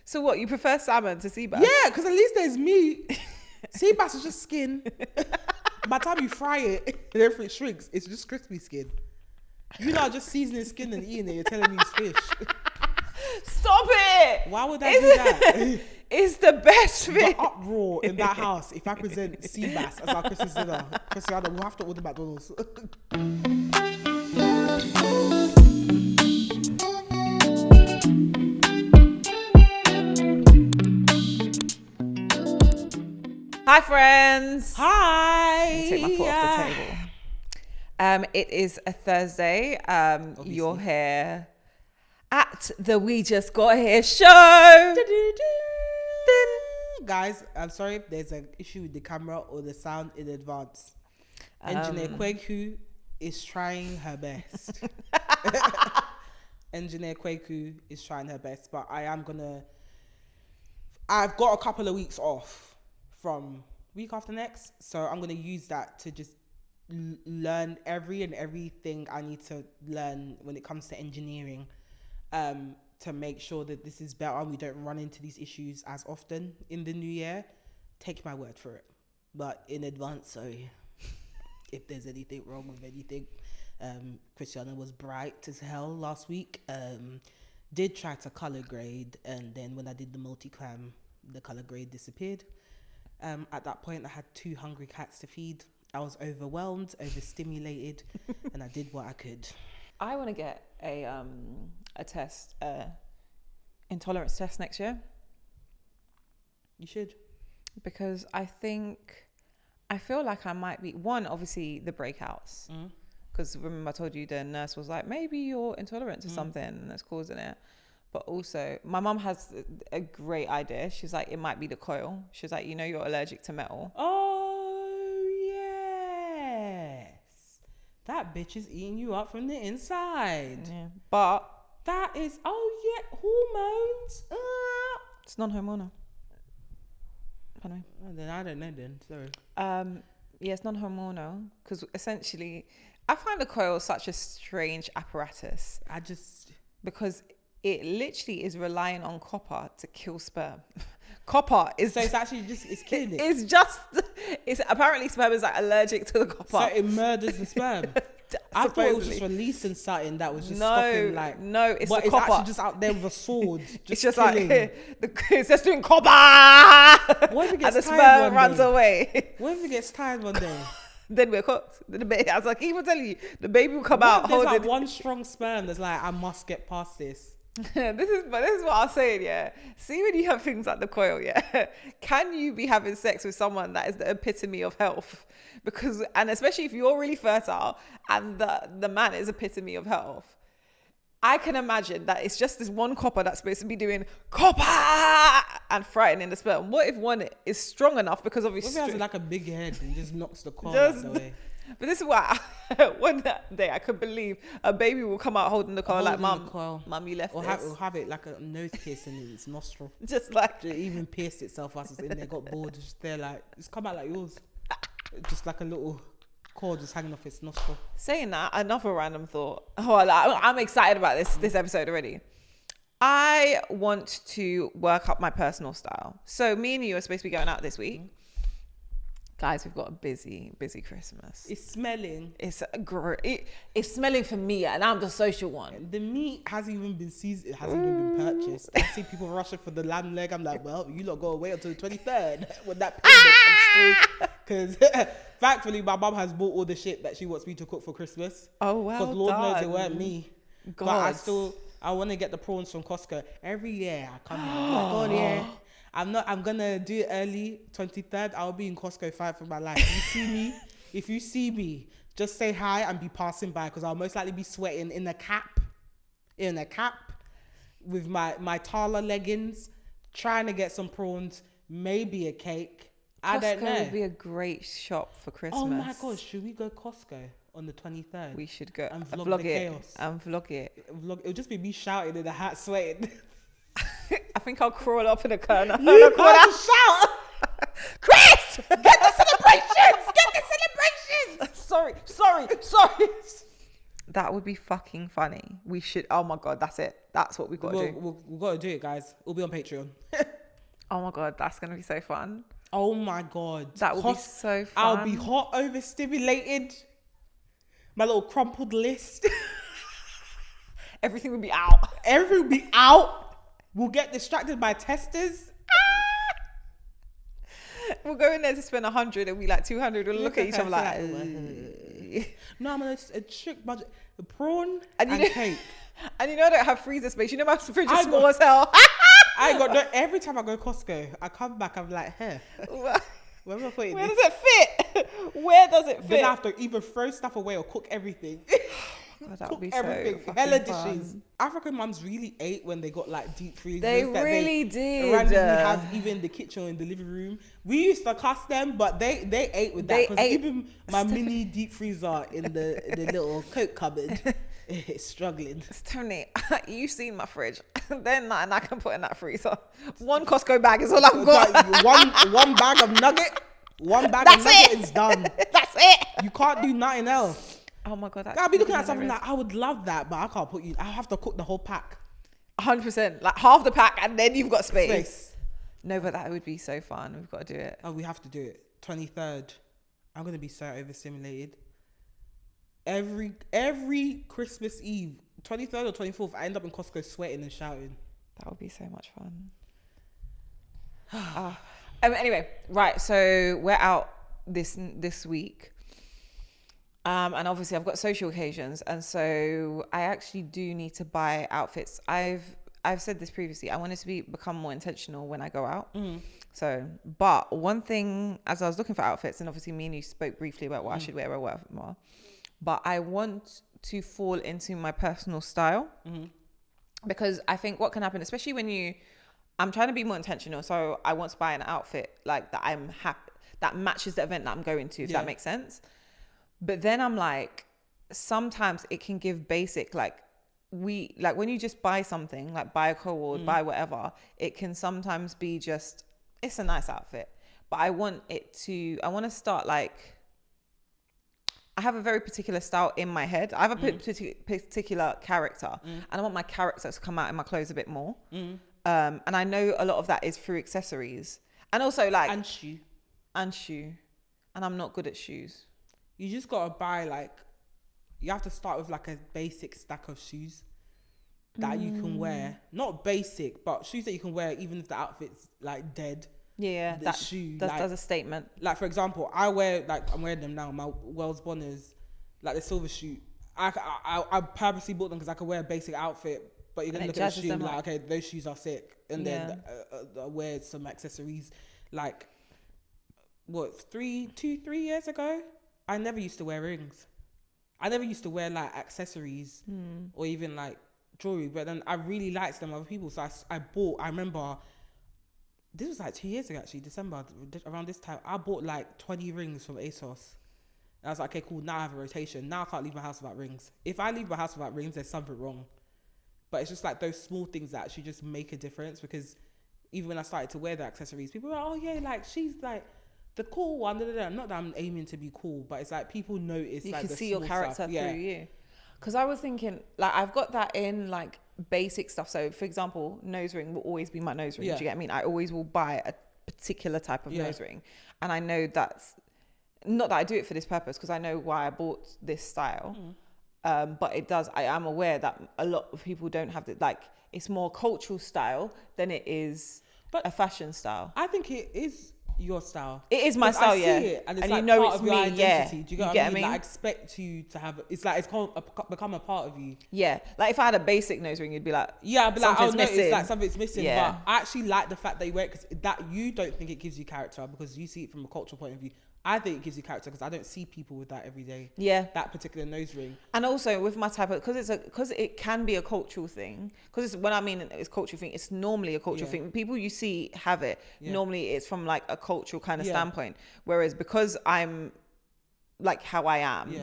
So what, you prefer salmon to sea bass? Yeah, because at least there's meat. Sea bass is just skin. By the time you fry it and everything shrinks, it's just crispy skin. You know, just seasoning skin and eating it, you're telling me it's fish. Stop it! Why would I do that? It's the best The thing. uproar in that house if I present sea bass as our Christmas dinner. Christiana, we'll have to order McDonald's. Hi, friends. Hi. Let me take my foot off the table. It is a Thursday. You're here at the We Just Got Here show. Guys, I'm sorry if there's an issue with the camera or the sound in advance. Engineer Kweku is trying her best. Engineer Kweku is trying her best, but I've got a couple of weeks off from week after next, so I'm going to use that to just learn everything I need to learn when it comes to engineering, to make sure that this is better and we don't run into these issues as often in the new year. Take my word for it. But in advance, sorry if there's anything wrong with anything. Christiana was bright as hell last week. Did try to color grade, and then when I did the multi-clam, the color grade disappeared. At that point, I had 2 hungry cats to feed. I was overwhelmed, overstimulated, and I did what I could. I want to get a test, intolerance test next year. You should. Because I feel like I might be, one, obviously the breakouts. Because remember I told you the nurse was like, maybe you're intolerant to something that's causing it. But also, my mum has a great idea. She's like, it might be the coil. She's like, you're allergic to metal. Oh, yes. That bitch is eating you up from the inside. Yeah. But that is, hormones. It's non-hormonal. Anyway. Oh, then I don't know then, sorry. Yeah, it's non-hormonal. Because essentially, I find the coil such a strange apparatus. Because it literally is relying on copper to kill sperm. Copper is... So it's actually it's killing it? It's apparently sperm is like allergic to the copper. So it murders the sperm? I thought it was just releasing something that was just stopping like... No, it's but the copper. It's actually just out there with a sword. It's just killing. it's just doing copper! What if it gets and the tired sperm one runs day? away? What if it gets tired one day? Then we're cooked. I was like, even telling you, the baby will come out holding... holding... There's like one strong sperm that's like, I must get past this. This is what I was saying, yeah. See, when you have things like the coil, yeah, can you be having sex with someone that is the epitome of health? And especially if you're really fertile and the man is epitome of health, I can imagine that it's just this one copper that's supposed to be doing copper and frightening the sperm. What if one is strong enough? Because obviously, what if it has like a big head and just knocks the coil out the way? But this is why one day I could believe a baby will come out holding the coil like, Mum, you left this. Or have it like a nose piercing in its nostril. Just like... It even pierced itself whilst it's in there, got bored. Just there like, it's come out like yours. Just like a little cord just hanging off its nostril. Saying that, another random thought. I'm excited about this episode already. I want to work up my personal style. So me and you are supposed to be going out this week. Guys, we've got a busy Christmas. It's smelling. It's great. It's smelling for me, and I'm the social one. The meat hasn't even been seasoned. It hasn't even been purchased. I see people rushing for the lamb leg. I'm like, well, you lot gotta wait until the 23rd when that payment comes through. Because thankfully, my mum has bought all the shit that she wants me to cook for Christmas. Oh wow! Because Lord knows it weren't me. God. But I want to get the prawns from Costco every year. I come here, I'm like, oh yeah. I'm gonna do it early, 23rd. I'll be in Costco fight for my life. If you see me, just say hi and be passing by, because I'll most likely be sweating in a cap with my Tala leggings, trying to get some prawns, maybe a cake. I don't know. Costco would be a great shop for Christmas. Oh my God, should we go Costco on the 23rd? We should go and vlog the chaos. And vlog it. It'll just be me shouting in a hat, sweating. I think I'll crawl up in a corner. You gotta shout, Chris! Get the celebrations! Get the celebrations! Sorry. That would be fucking funny. We should. Oh my god, that's it. That's what we got to do. We've got to do it, guys. It'll be on Patreon. Oh my god, that's gonna be so fun. Oh my god, That would be so fun. I'll be hot, overstimulated. My little crumpled list. Everything would be out. Everything will be out. We'll get distracted by testers. We'll go in there to spend 100 and we like 200. We'll look at each other like, no, I'm on a strict budget. A prawn and cake. And you know I don't have freezer space. You know my fridge is small as hell. I got no, every time I go Costco, I come back, I'm like, hey, where am I putting Where this? does it fit? Where does it fit? Then I have to either throw stuff away or cook everything. God, that cook would be everything. so Hella fun. dishes. African mums really ate when they got like deep freezers. They that really did. Randomly have even in the kitchen or in the living room. We used to cuss them, but they ate with that. Because even my mini deep freezer in the little coat cupboard, it's struggling. Stephanie, you've seen my fridge. There's nothing I can put in that freezer. One Costco bag is all I've got. one bag of nugget. One bag of nugget is done. That's it. You can't do nothing else. Oh my god, I'll be looking at something like, I would love that, but I can't put you. I have to cook the whole pack. 100%, like half the pack, and then you've got space. No, but that would be so fun. We've got to do it. Oh, we have to do it. 23rd. I'm gonna be so overstimulated. Every Christmas Eve, 23rd or 24th, I end up in Costco sweating and shouting. That would be so much fun. Anyway, right. So we're out this week. And obviously I've got social occasions, and so I actually do need to buy outfits. I've said this previously. I wanted to become more intentional when I go out. So, but one thing, as I was looking for outfits, and obviously me and you spoke briefly about what I should wear or whatever, but I want to fall into my personal style, because I think what can happen, especially when I'm trying to be more intentional. So I want to buy an outfit like that I'm happy, that matches the event that I'm going to, if that makes sense. But then I'm like, sometimes it can give basic, like when you just buy something, like buy a cord, buy whatever, it can sometimes be just, it's a nice outfit. But I want to start like, I have a very particular style in my head. I have a particular character, and I want my character to come out in my clothes a bit more. And I know a lot of that is through accessories. And also like... And shoe. And I'm not good at shoes. You just gotta buy you have to start with like a basic stack of shoes that you can wear. Not basic, but shoes that you can wear even if the outfit's like dead. Yeah, that shoe does a statement. Like for example, I'm wearing them now. My Wells Bonners, like the silver shoe. I purposely bought them because I could wear a basic outfit, but you're gonna look at the shoe like, okay, those shoes are sick, and then I wear some accessories. Like what, 3 years ago, I never used to wear rings. I never used to wear like accessories or even like jewelry, but then I really liked them other people. So I remember this was like 2 years ago actually, December, around this time, I bought like 20 rings from ASOS. And I was like, okay, cool, now I have a rotation. Now I can't leave my house without rings. If I leave my house without rings, there's something wrong. But it's just like those small things that actually just make a difference, because even when I started to wear the accessories, people were like, oh yeah, like she's like the cool one. Not that I'm aiming to be cool, but it's like people notice. You like, can see your character through you. Because I was thinking, like, I've got that in like basic stuff. So for example, nose ring will always be my nose ring. Do you get what I mean? I always will buy a particular type of nose ring. And I know that's not that I do it for this purpose, because I know why I bought this style. But it does, I am aware that a lot of people don't have the, like, it's more cultural style than it is a fashion style. I think it is your style. It is my style, I see it, and it's like, you know, part it's of your identity. Do you get what I mean? Like, I expect you to have, it's like it's become a part of you. Yeah, like if I had a basic nose ring, you'd be like, yeah, but like, something's missing. It's like something's missing. But I actually like the fact that you wear it, because that you don't think it gives you character because you see it from a cultural point of view. I think it gives you character because I don't see people with that every day. Yeah, that particular nose ring. And also with my type of, because it can be a cultural thing. Because when I mean it's cultural thing, it's normally a cultural thing. People you see have it. Normally it's from like a cultural kind of standpoint. Whereas because I'm like how I am,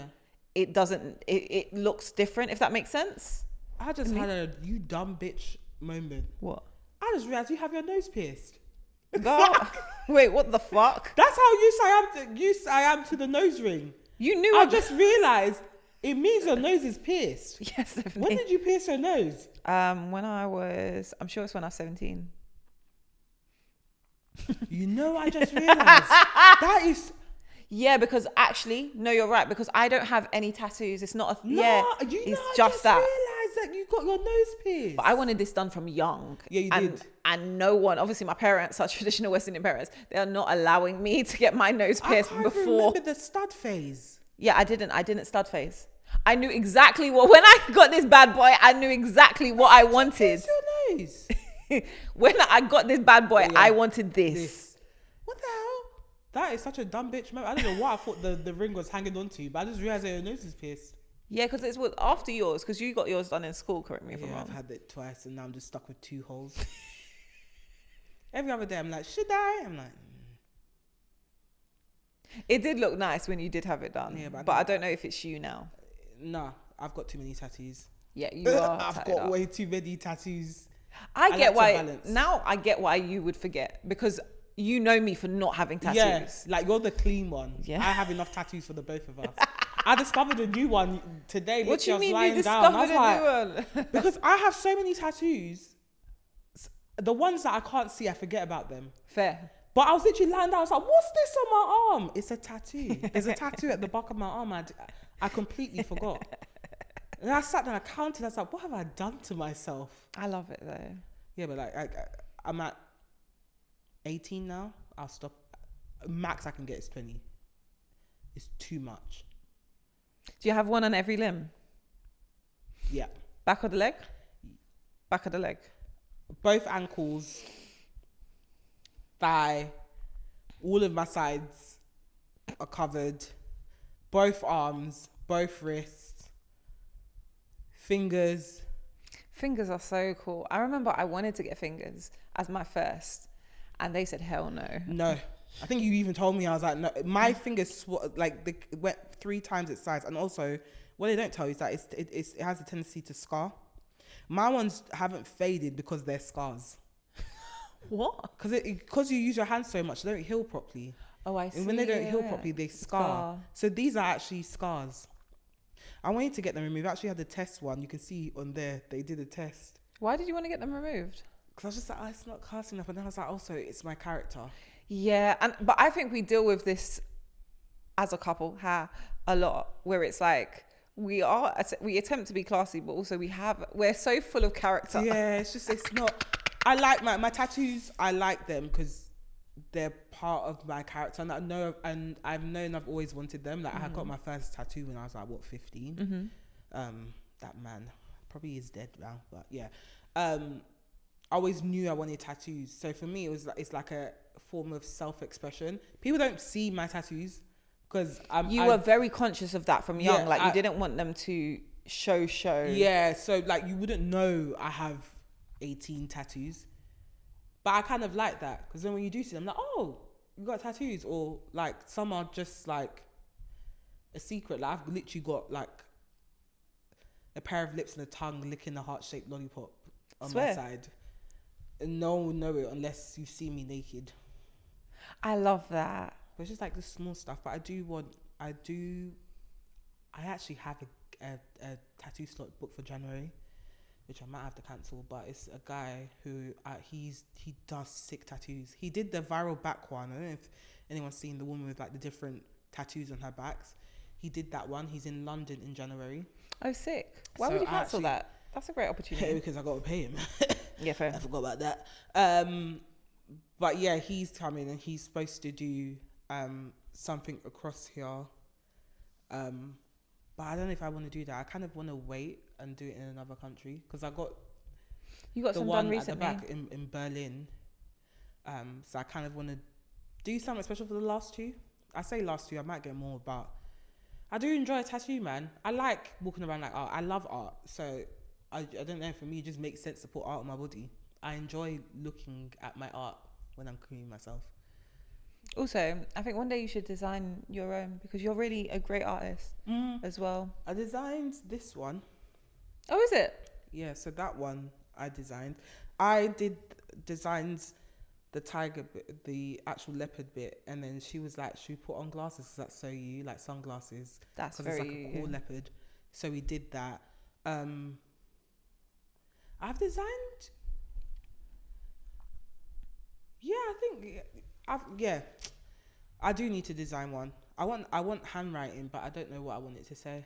it doesn't. It looks different. If that makes sense. I just had a you dumb bitch moment. What? I just realized you have your nose pierced. Wait, what the fuck? That's how you say I am to the nose ring. You knew. I just realized It means your nose is pierced. Yes, definitely. When did you pierce your nose? When I was, I'm sure it's when I was 17. You know, I just realized that is. Yeah, because actually, no, you're right. Because I don't have any tattoos. It's not a it's I just that. realized that you got your nose pierced. But I wanted this done from young. Yeah, you did. And no one, obviously, my parents are traditional West Indian parents. They are not allowing me to get my nose pierced I can't before. remember the stud phase. Yeah, I didn't stud face. I knew exactly when I got this bad boy, I knew exactly what I wanted. Pierce your nose. When I got this bad boy, I wanted this. What the hell? That is such a dumb bitch. I don't know what I thought the ring was hanging on to, but I just realized that your nose is pierced. Yeah, because it's after yours, because you got yours done in school, correct me if I'm Yeah, wrong. I've had it twice and now I'm just stuck with 2 holes. Every other day I'm like, should I? I'm like, It did look nice when you did have it done. Yeah, but I don't know if it's you now. nah, I've got too many tattoos. Yeah, you are. I've got way too many tattoos. I get like to why balance. now. I get why you would forget, because you know me for not having tattoos. Yeah, like you're the clean one. Yeah. I have enough tattoos for the both of us. I discovered a new one today. What do you literally, I mean was you lying down. discovered I a was new one? because I have so many tattoos. The ones that I can't see, I forget about them. Fair. But I was literally lying down. I was like, what's this on my arm? It's a tattoo. There's a tattoo at the back of my arm. I completely forgot. And I sat there, I counted. I was like, what have I done to myself? I love it though. Yeah, but like I'm at 18 now. I'll stop. Max I can get is 20. It's too much. Do you have one on every limb? Yeah. Back of the leg? Back of the leg. Both ankles, thigh, all of my sides are covered. Both arms, both wrists, fingers. Fingers are so cool. I remember I wanted to get fingers as my first, and they said hell no. No. I think you even told me. I was like, no. My fingers they went 3 times its size, and also what they don't tell you is that it has a tendency to scar. My ones haven't faded because they're scars. What? Because you use your hands so much, they don't heal properly. Oh, I see. And when they don't heal properly, they scar. So these are actually scars. I wanted to get them removed. I actually had the test one. You can see on there, they did a test. Why did you want to get them removed? Because I was just like, oh, it's not casting enough. And then I was like, also, it's my character. Yeah, but I think we deal with this as a couple a lot, where it's like we attempt to be classy, but also we're so full of character. Yeah, it's not. I like my tattoos. I like them because they're part of my character, and I've always wanted them. Like I got my first tattoo when I was like 15. That man probably is dead now, but yeah. I always knew I wanted tattoos. So for me, it's like a form of self-expression. People don't see my tattoos because you were very conscious of that from young. Yeah, like you didn't want them to show. Yeah, so like you wouldn't know I have 18 tattoos. But I kind of like that because then when you do see them, I'm like, oh, you got tattoos, or like some are just like a secret. Like I've literally got like a pair of lips and a tongue licking a heart-shaped lollipop on my side. And no one will know it unless you see me naked. I love that. But it's just like the small stuff. But I actually have a tattoo slot booked for January, which I might have to cancel, but it's a guy who he does sick tattoos. He did the viral back one. I don't know if anyone's seen the woman with like the different tattoos on her backs. He did that one. He's in London in January. Oh, sick. Why would you cancel that? That's a great opportunity. Because I got to pay him. Yeah, fair. I forgot about that. But yeah, he's coming and he's supposed to do something across here. But I don't know if I want to do that. I kind of want to wait and do it in another country because you got the some one done recently at the back in Berlin. So I kind of want to do something special for the last 2. I say last 2, I might get more, but I do enjoy a tattoo, man. I like walking around like art. I love art. So I don't know, for me it just makes sense to put art on my body. I enjoy looking at my art when I'm cleaning myself. Also, I think one day you should design your own because you're really a great artist as well. I designed this one. Oh, is it? Yeah, so that one I designed. I did designs the tiger bit, the actual leopard bit, and then she was like, should we put on glasses? Is that so you like sunglasses? That's because very it's like a cool leopard. So we did that. I've designed. Yeah, I think I do need to design one. I want handwriting, but I don't know what I want it to say.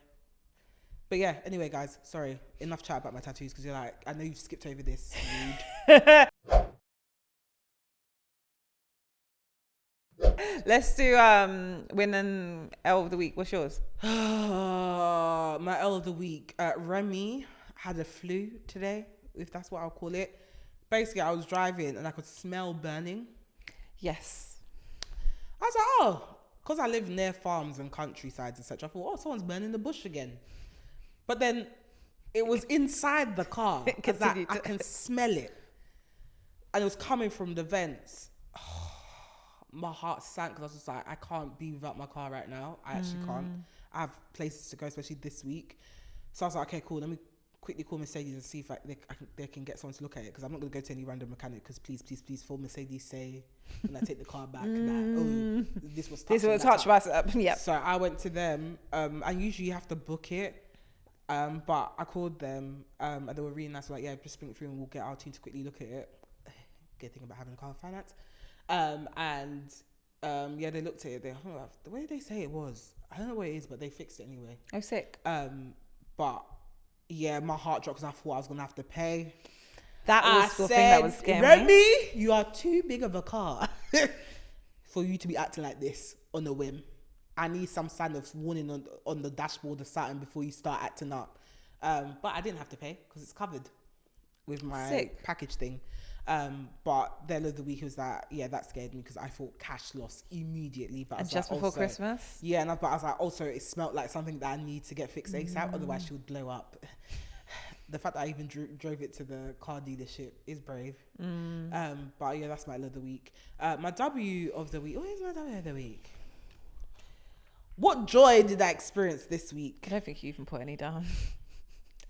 But yeah, anyway, guys, sorry. Enough chat about my tattoos because you're like, I know you've skipped over this. Let's do win and L of the week. What's yours? My L of the week. Remy had a flu today, if that's what I'll call it. Basically, I was driving and I could smell burning. Yes. I was like, oh, because I live near farms and countrysides and such. I thought, oh, someone's burning the bush again. But then it was inside the car because I can smell it. And it was coming from the vents. Oh, my heart sank because I was just like, I can't be without my car right now. I actually can't. I have places to go, especially this week. So I was like, okay, cool. Let me quickly call Mercedes and see if they can get someone to look at it, because I'm not going to go to any random mechanic, because please for Mercedes say when I take the car back that, oh, this was touched by yeah. So I went to them, and usually you have to book it, but I called them, and they were really nice, like, yeah, just bring it through and we'll get our team to quickly look at it. Good thing about having a car finance. Yeah, they looked at it. The way they say it was, I don't know what it is, but they fixed it anyway. Oh, sick. But yeah, my heart dropped because I thought I was gonna have to pay. That was the thing that was scary. Remy, you are too big of a car for you to be acting like this on a whim. I need some sign of warning on the dashboard or something before you start acting up. But I didn't have to pay because it's covered with my package thing. But the end of the week was that, yeah, that scared me because I thought cash loss immediately. But and just before Christmas? Yeah, but I was like, also it smelled like something that I need to get fixed ASAP, otherwise she would blow up. The fact that I even drove it to the car dealership is brave. But yeah, that's my L of the week. My W of the week. What is my W of the week? What joy did I experience this week? I don't think you even put any down.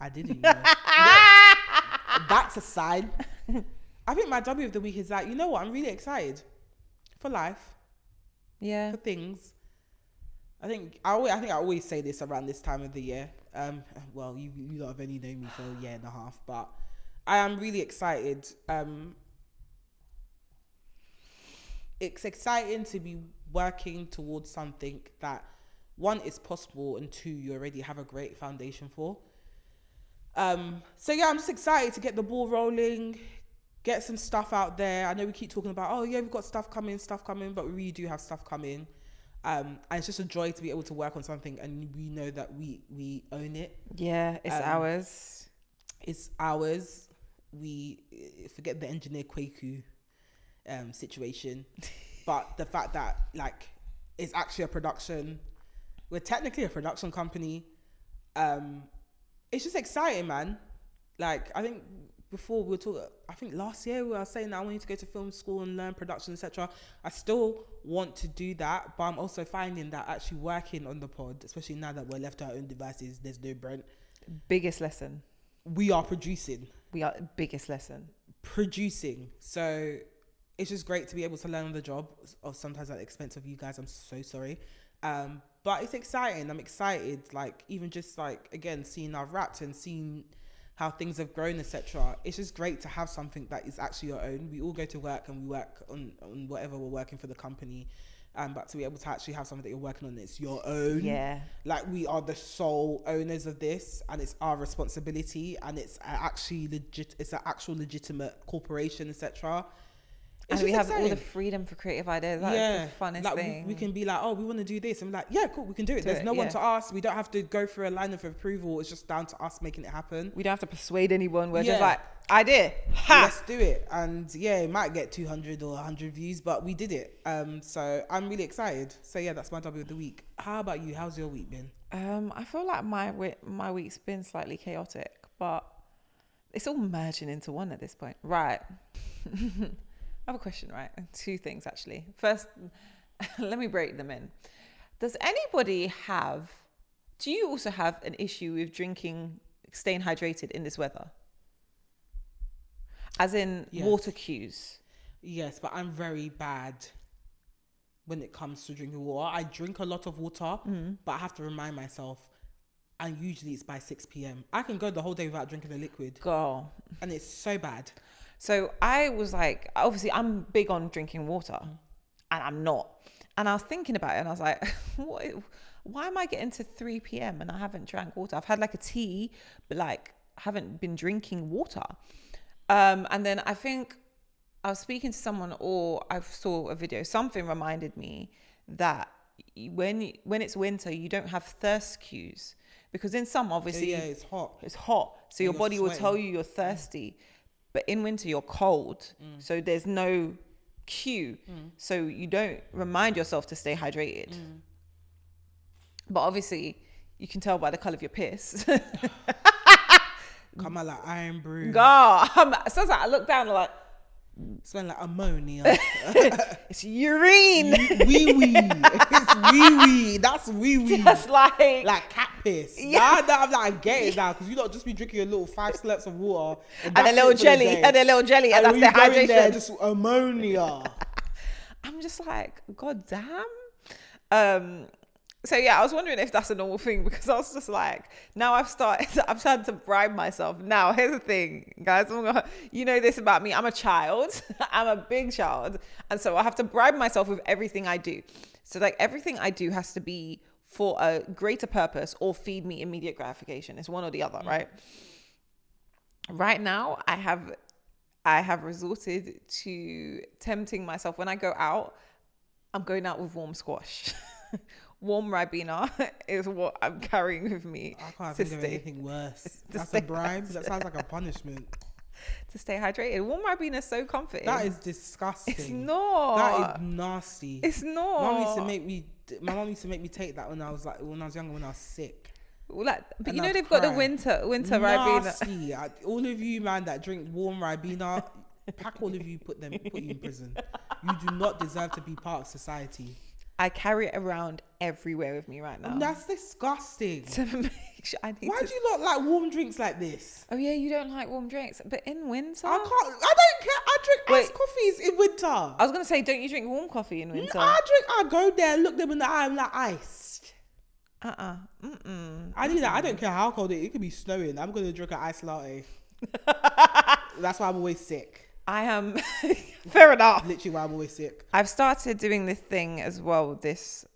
I didn't. That's a sign. I think my W of the week is that, you know what, I'm really excited for life. Yeah. For things. I think I always say this around this time of the year. Well, you lot have only known me for a year and a half, but I am really excited. It's exciting to be working towards something that, one, is possible, and two, you already have a great foundation for. So yeah, I'm just excited to get the ball rolling, get some stuff out there. I know we keep talking about, oh yeah, we've got stuff coming, but we really do have stuff coming. And it's just a joy to be able to work on something and we know that we own it. Yeah, it's ours. It's ours. We forget the engineer Kwaku situation. But the fact that, like, it's actually a production. We're technically a production company. It's just exciting, man. Like, I think before we were talking, I think last year we were saying that I wanted to go to film school and learn production, etc. I still want to do that, but I'm also finding that actually working on the pod, especially now that we're left to our own devices, there's no Brent. Biggest lesson. We are producing. Biggest lesson. Producing. So it's just great to be able to learn on the job, or sometimes at the expense of you guys. I'm so sorry. But it's exciting. I'm excited. Like, even just like, again, seeing our wrapped and seeing how things have grown, etc. It's just great to have something that is actually your own. We all go to work and we work on whatever we're working for the company. But to be able to actually have something that you're working on, it's your own. Yeah. Like, we are the sole owners of this and it's our responsibility, and it's actually it's an actual legitimate corporation, etc. And we have all the freedom for creative ideas. That's the funnest thing. We can be like, oh, we want to do this. And we're like, yeah, cool, we can do it. There's no one to ask. We don't have to go through a line of approval. It's just down to us making it happen. We don't have to persuade anyone. We're just like, idea. Let's do it. And yeah, it might get 200 or 100 views, but we did it. So I'm really excited. So yeah, that's my W of the week. How about you? How's your week been? I feel like my week's been slightly chaotic, but it's all merging into one at this point. Right. I have a question, right? Two things, actually. First, let me break them in. Do you also have an issue with staying hydrated in this weather? As in water cues? Yes, but I'm very bad when it comes to drinking water. I drink a lot of water, but I have to remind myself, and usually it's by 6 p.m. I can go the whole day without drinking a liquid, Girl. and it's so bad. So I was like, obviously I'm big on drinking water, and I'm not. And I was thinking about it, and I was like, why am I getting to 3 p.m. and I haven't drank water? I've had like a tea, but like haven't been drinking water. And then I think I was speaking to someone, or I saw a video, something reminded me that when it's winter, you don't have thirst cues, because in summer, obviously, it's hot. So your body will sweating. tell you you're thirsty, but in winter you're cold, so there's no cue, so you don't remind yourself to stay hydrated. But obviously, you can tell by the color of your piss. Come on, like iron brew. God, so like I look down, like Smell like ammonia. it's urine. Wee wee. It's wee wee. That's wee wee. Just like cat piss. Yeah. Nah, I'm like, I get it now, because you don't just be drinking a little 5 slurps of water and a little jelly, and that's when the you go in hydration. there, just ammonia. I'm just like, God damn. So yeah, I was wondering if that's a normal thing, because I was just like, now I've started to bribe myself. Now, here's the thing, guys. You know this about me. I'm a child. I'm a big child. And so I have to bribe myself with everything I do. So like everything I do has to be for a greater purpose or feed me immediate gratification. It's one or the other, right? Right now, I have resorted to tempting myself. When I go out, I'm going out with warm squash. Warm Ribena is what I'm carrying with me. I can't think of anything worse. That's a bribe. That sounds like a punishment. To stay hydrated. Warm Ribena is so comforting. That is disgusting. It's not. That is nasty. It's not. My mom used to make me take that when I was younger, when I was sick. But and you know I'd they've got the cry. winter Nasty. Ribena. All of you, man, that drink warm Ribena, pack all of you, put you in prison. You do not deserve to be part of society. I carry it around everywhere with me right now. And that's disgusting. To make sure Why do you not like warm drinks like this? Oh yeah, you don't like warm drinks, but in winter, I don't care. I drink iced coffees in winter. I was gonna say, don't you drink warm coffee in winter? I go there, look them in the eye, I'm like, iced. I need that. I don't care how cold it could be snowing. I'm gonna drink an iced latte. That's why I'm always sick. I am fair enough. Literally why I'm always sick. I've started doing this thing as well.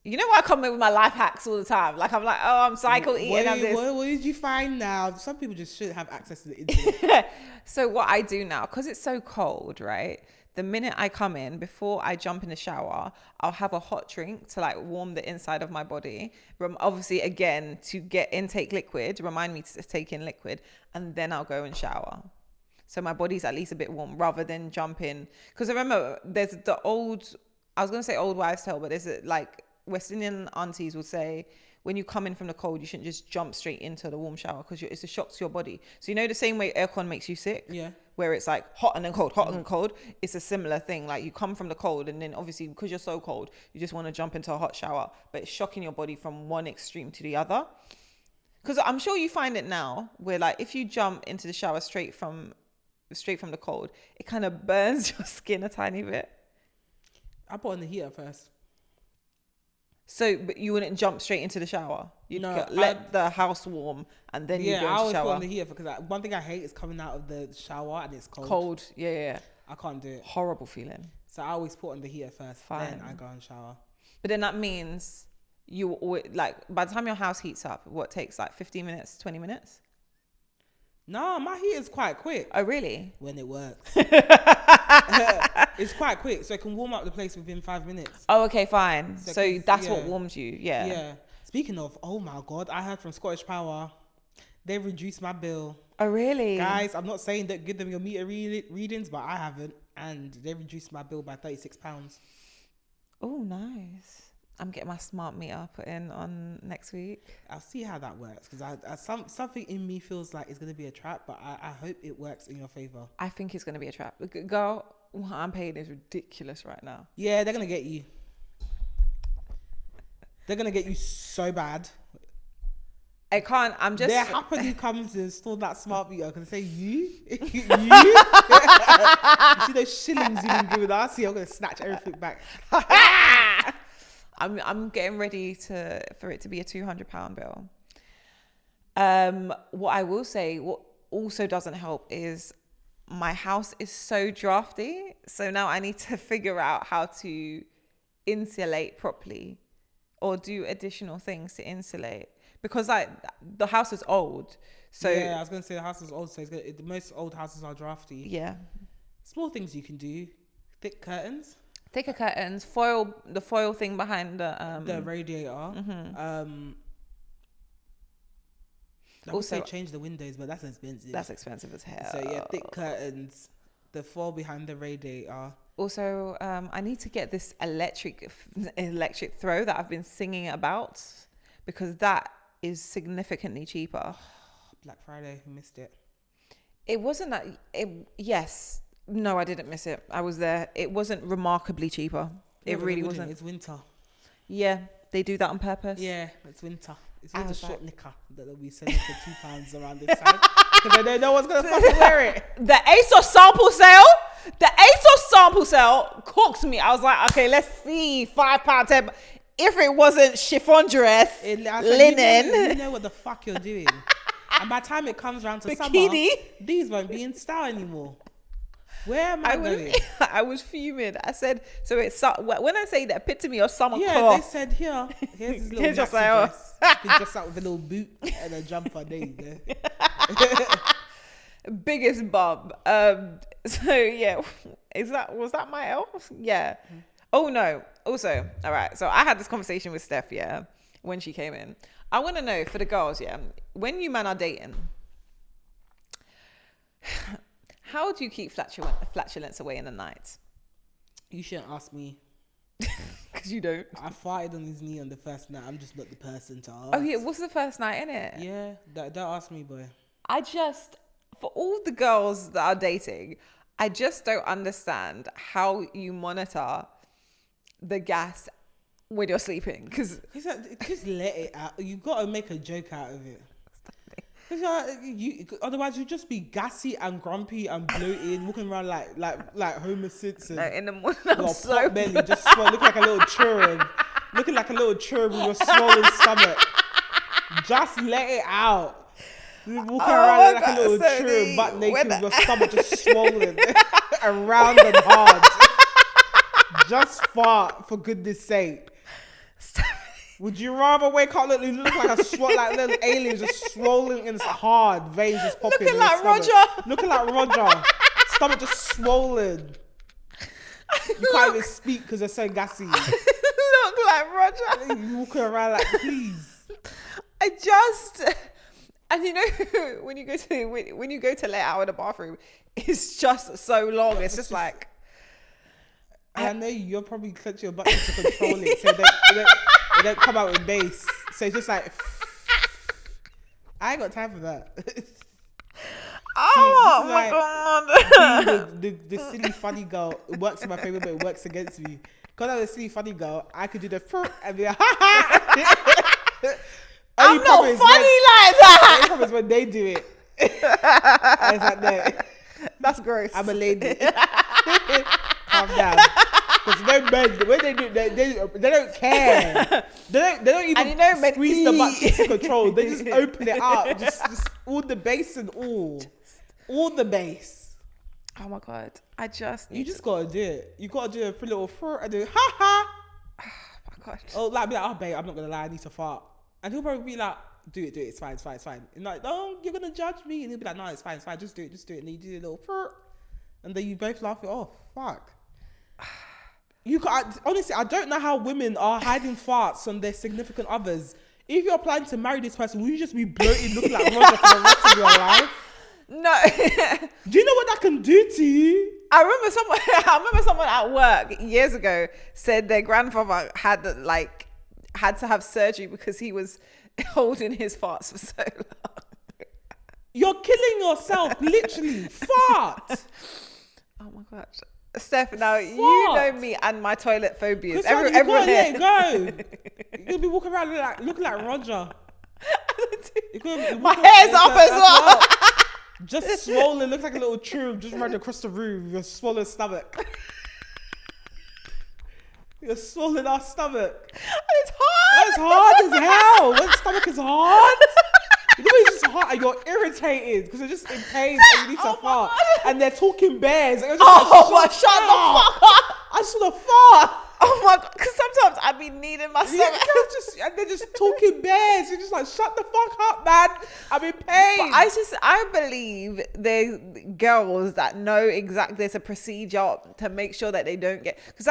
You know what, I come in with my life hacks all the time. Like I'm like, oh, I'm cycle eating. What did you find now? Some people just shouldn't have access to the internet. So what I do now, because it's so cold, right? The minute I come in, before I jump in the shower, I'll have a hot drink to like warm the inside of my body. Obviously, again, to get intake liquid, remind me to take in liquid, and then I'll go and shower. So my body's at least a bit warm, rather than jump in. Because I remember there's I was going to say old wives' tale, but there's like West Indian aunties will say, when you come in from the cold, you shouldn't just jump straight into the warm shower, because it's a shock to your body. So you know the same way aircon makes you sick? Yeah. Where it's like hot and then cold, hot and then cold. It's a similar thing. Like you come from the cold, and then obviously because you're so cold, you just want to jump into a hot shower. But it's shocking your body from one extreme to the other. Because I'm sure you find it now, where like if you jump into the shower straight from the cold, it kind of burns your skin a tiny bit. I put on the heater first. So, but you wouldn't jump straight into the shower. You'd let the house warm and then you go into the shower. Yeah, I always put on the heater, because one thing I hate is coming out of the shower and it's cold. Cold, yeah. I can't do it. Horrible feeling. So I always put on the heater first, then I go and shower. But then that means you always, like, by the time your house heats up, what takes like 15 minutes, 20 minutes? No, my heater's quite quick. Oh, really? When it works. It's quite quick, so it can warm up the place within 5 minutes. Oh, okay, fine. So that's what warms you, yeah. Yeah. Speaking of, oh my God, I heard from Scottish Power, they reduced my bill. Oh, really? Guys, I'm not saying that give them your meter readings, but I haven't. And they reduced my bill by £36. Oh, nice. I'm getting my smart meter put in on next week. I'll see how that works, because something in me feels like it's going to be a trap, but I hope it works in your favour. I think it's going to be a trap. Girl, what I'm paying is ridiculous right now. Yeah, they're going to get you. They're going to get you so bad. I can't, I'm just... They're happily coming to install that smart meter, because they say, you? You? You see those shillings you've been giving us? See, I'm going to snatch everything back. I'm getting ready for it to be a £200 bill. What I will say, what also doesn't help is my house is so drafty. So now I need to figure out how to insulate properly or do additional things to insulate because like the house is old. So yeah, I was gonna say the house is old, so the most old houses are drafty. yeah, Small things you can do: thick curtains, thicker curtains, the foil thing behind the radiator. I would say change the windows, but that's expensive. That's expensive as hell. So yeah, thick curtains, the foil behind the radiator. Also, I need to get this electric throw that I've been singing about because that is significantly cheaper. Black Friday, we missed it. It wasn't that. Yes, no, I didn't miss it. I was there. It wasn't remarkably cheaper. Yeah, it really wasn't. It's winter. Yeah, they do that on purpose. Yeah, it's winter. It's all the short knicker that they'll be selling for £2 around this time because they don't know what's gonna fucking wear it. The ASOS sample sale cooked me. I was like, okay, let's see, £5, 10. If it wasn't chiffon dress, linen, you know what the fuck you're doing. And by the time it comes around to bikini, summer, these won't be in style anymore. Where am I going? I was fuming. I said, so it's when I say the epitome of summer cloth. cloth. They said, here's this little maxi dress. You can dress out with a little boot and a jumper. There you go. Biggest bump. So yeah, was that my elf? Yeah. Oh no. Also, all right. So I had this conversation with Steph, yeah, when she came in. I want to know for the girls, yeah, when you men are dating, how do you keep flatulence away in the night? You shouldn't ask me. Because you don't. I farted on his knee on the first night. I'm just not the person to ask. Oh yeah, what's the first night, innit? Yeah, don't ask me, boy. For all the girls that are dating, I just don't understand how you monitor the gas when you're sleeping. Because just let it out. You got to make a joke out of it. Otherwise you just be gassy and grumpy and bloated, walking around like Homer Simpson. No, in the morning, pot belly, just looking like a little cherub, with your swollen stomach. Just let it out. You're walking around like a little cherub, butt naked, with your stomach just swollen and round and hard. Just fart, for goodness sake. Would you rather wake up look like a like little alien just swollen and hard, veins just popping? Looking like Roger. Stomach just swollen. You can't even speak because they're so gassy. Look like Roger. You walking around like, please. And you know when you go to let out in the bathroom, it's just so long. It's just like. I know you're probably clenching your buttons to control it, so they don't come out with bass. So it's just like, I ain't got time for that. Oh my god! The silly funny girl. It works in my favor, but it works against me. Because I'm a silly funny girl, I could do the and be like, I'm not funny like that. The problem is when they do it. I was like, no, that's gross. I'm a lady. Calm down. Because no men, when they do, they don't care. They don't even squeeze the butt to control. They just open it up, just all the bass and all the bass. Oh my god! You just gotta do it. You gotta do a pretty little fart and do ha ha. Oh my god! Oh, like be like, oh babe, I'm not gonna lie, I need to fart, and he'll probably be like, do it, it's fine. And like, no, you're gonna judge me, and he'll be like, no, it's fine, just do it, and then you do a little fart, and then you both laugh it off. Fuck. Honestly, I don't know how women are hiding farts from their significant others. If you're planning to marry this person, will you just be bloated looking like Roger for the rest of your life? No. Do you know what that can do to you? I remember someone at work years ago said their grandfather had to have surgery because he was holding his farts for so long. You're killing yourself, literally. Fart. Oh my gosh. Steph, now you know me and my toilet phobias. You gotta let it go. You're gonna be walking around looking like Roger. My hair's up as well. Just swollen, looks like a little cherub just running across the room with your swollen stomach. Your swollen ass stomach. And it's hard. It's hard as hell. When stomach is hard. You know fart and you're irritated because you're just in pain and you need to fart. God. And they're talking bears. And you're just Shut the fuck up. I just want to fart. Oh my God, because sometimes I be needing my stomach. And they're just talking bears. You're just like, shut the fuck up, man. I'm in pain. But I believe there's girls that know exactly there's a procedure to make sure that they don't get, because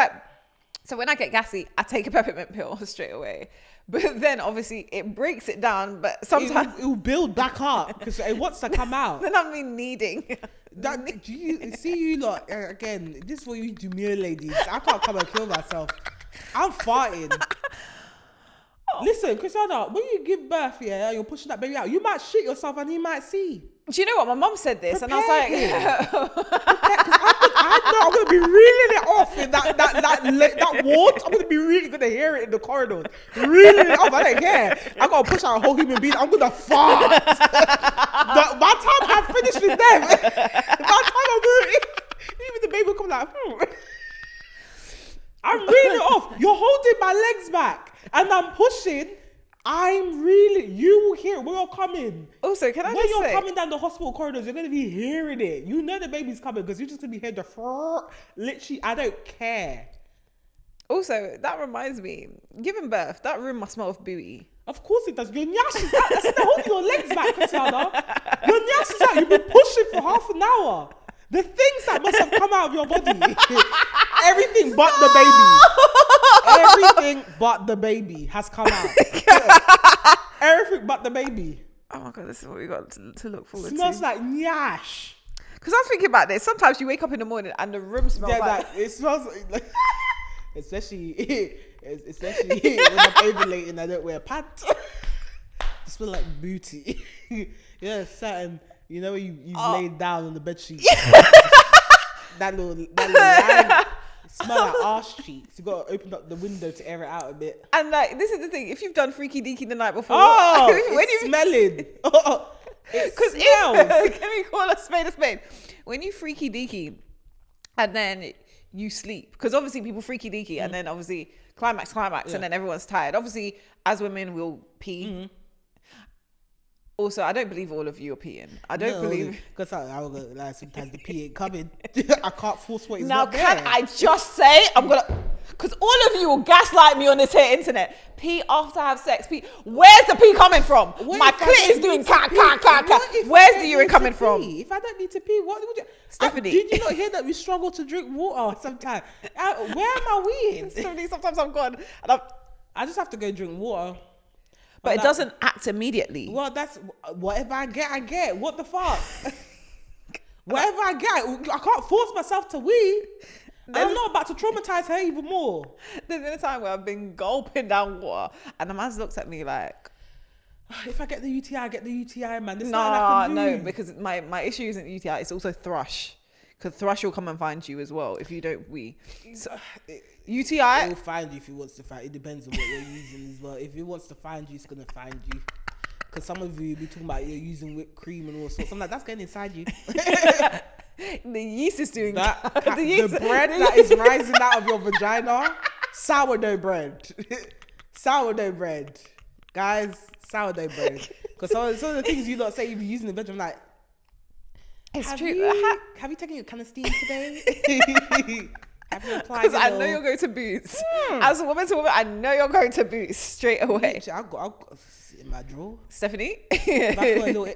so when I get gassy, I take a peppermint pill straight away. But then obviously it breaks it down, but sometimes it will build back up because it wants to come out. Then I'm needing. Do you see you lot again? This is what you do, mere ladies. I can't come and kill myself. I'm farting. Listen, Christiana, when you give birth, yeah, you're pushing that baby out. You might shit yourself, and he might see. Do you know what? My mum said this, and I was like, I know I'm gonna be reeling it off in that ward. I'm gonna be really gonna hear it in the corridors. Reeling it off. I don't care. I gotta push out a whole human being. I'm gonna fart. But by the time I'm finished with them, by the time I'm moving, even the baby will come like, I'm reeling it off. You're holding my legs back, and I'm pushing. You will hear it when you're coming. Also, can I when just you're say, coming down the hospital corridors, you're going to be hearing it. You know the baby's coming because you're just going to be hearing the literally, I don't care. Also, that reminds me, giving birth, that room must smell of booty. Of course it does. Your nyash is out. That's the holding your legs back, Christiana. Your nyash is out. You've been pushing for half an hour. The things that must have come out of your body. Everything but the baby. Everything but the baby has come out. Everything but the baby. Oh my God, this is what we got to look forward Smells to. like nyash. Because I was thinking about this. Sometimes you wake up in the morning and the room smells like... It smells like... Especially when I'm ovulating, I don't wear pants. It smells like booty. Yeah, certain... You know when you've laid down on the bed sheet? that little line, it smells like arse cheeks. You got to open up the window to air it out a bit. And like, this is the thing. If you've done freaky deaky the night before... it's smelling. It smells. Can we call a spade? When you freaky deaky and then you sleep, because obviously people freaky deaky and then obviously climax, and then everyone's tired. Obviously, as women, we'll pee. Mm-hmm. Also, I don't believe all of you are peeing. I don't believe... Because like, sometimes the pee ain't coming. I can't force what is now, not there. Now, can I just say, I'm going to... Because all of you will gaslight me on this here internet. Pee after I have sex. Pee. Where's the pee coming from? My clit is doing cat. Where's the urine coming from? If I don't need to pee, what would you... Stephanie. Did you not hear that we struggle to drink water sometimes? Where am I weeing? Stephanie, sometimes I'm gone. And I just have to go drink water. But it doesn't act immediately. Well, that's whatever I get. What the fuck? Whatever I get, I can't force myself to wee. I'm not about to traumatize her even more. There's been a time where I've been gulping down water and the man's looked at me like, if I get the UTI, I get the UTI, man. No, because my issue isn't UTI, it's also thrush. Because thrush will come and find you as well if you don't wee. So, UTI... It will find you if he wants to find. It depends on what you're using as well. If he wants to find you, it's going to find you. Because some of you be talking about you're using whipped cream and all sorts. I'm like, that's getting inside you. The yeast is doing that. The bread that is rising out of your vagina. Sourdough bread. Sourdough bread. Guys, sourdough bread. Because some of the things you not say you're using the veg, I'm like, it's true. Have you taken your canistine today? Because I know you're going to Boots. As a woman to woman, I know you're going to Boots straight away. I've got in my drawer. Stephanie? If I put a little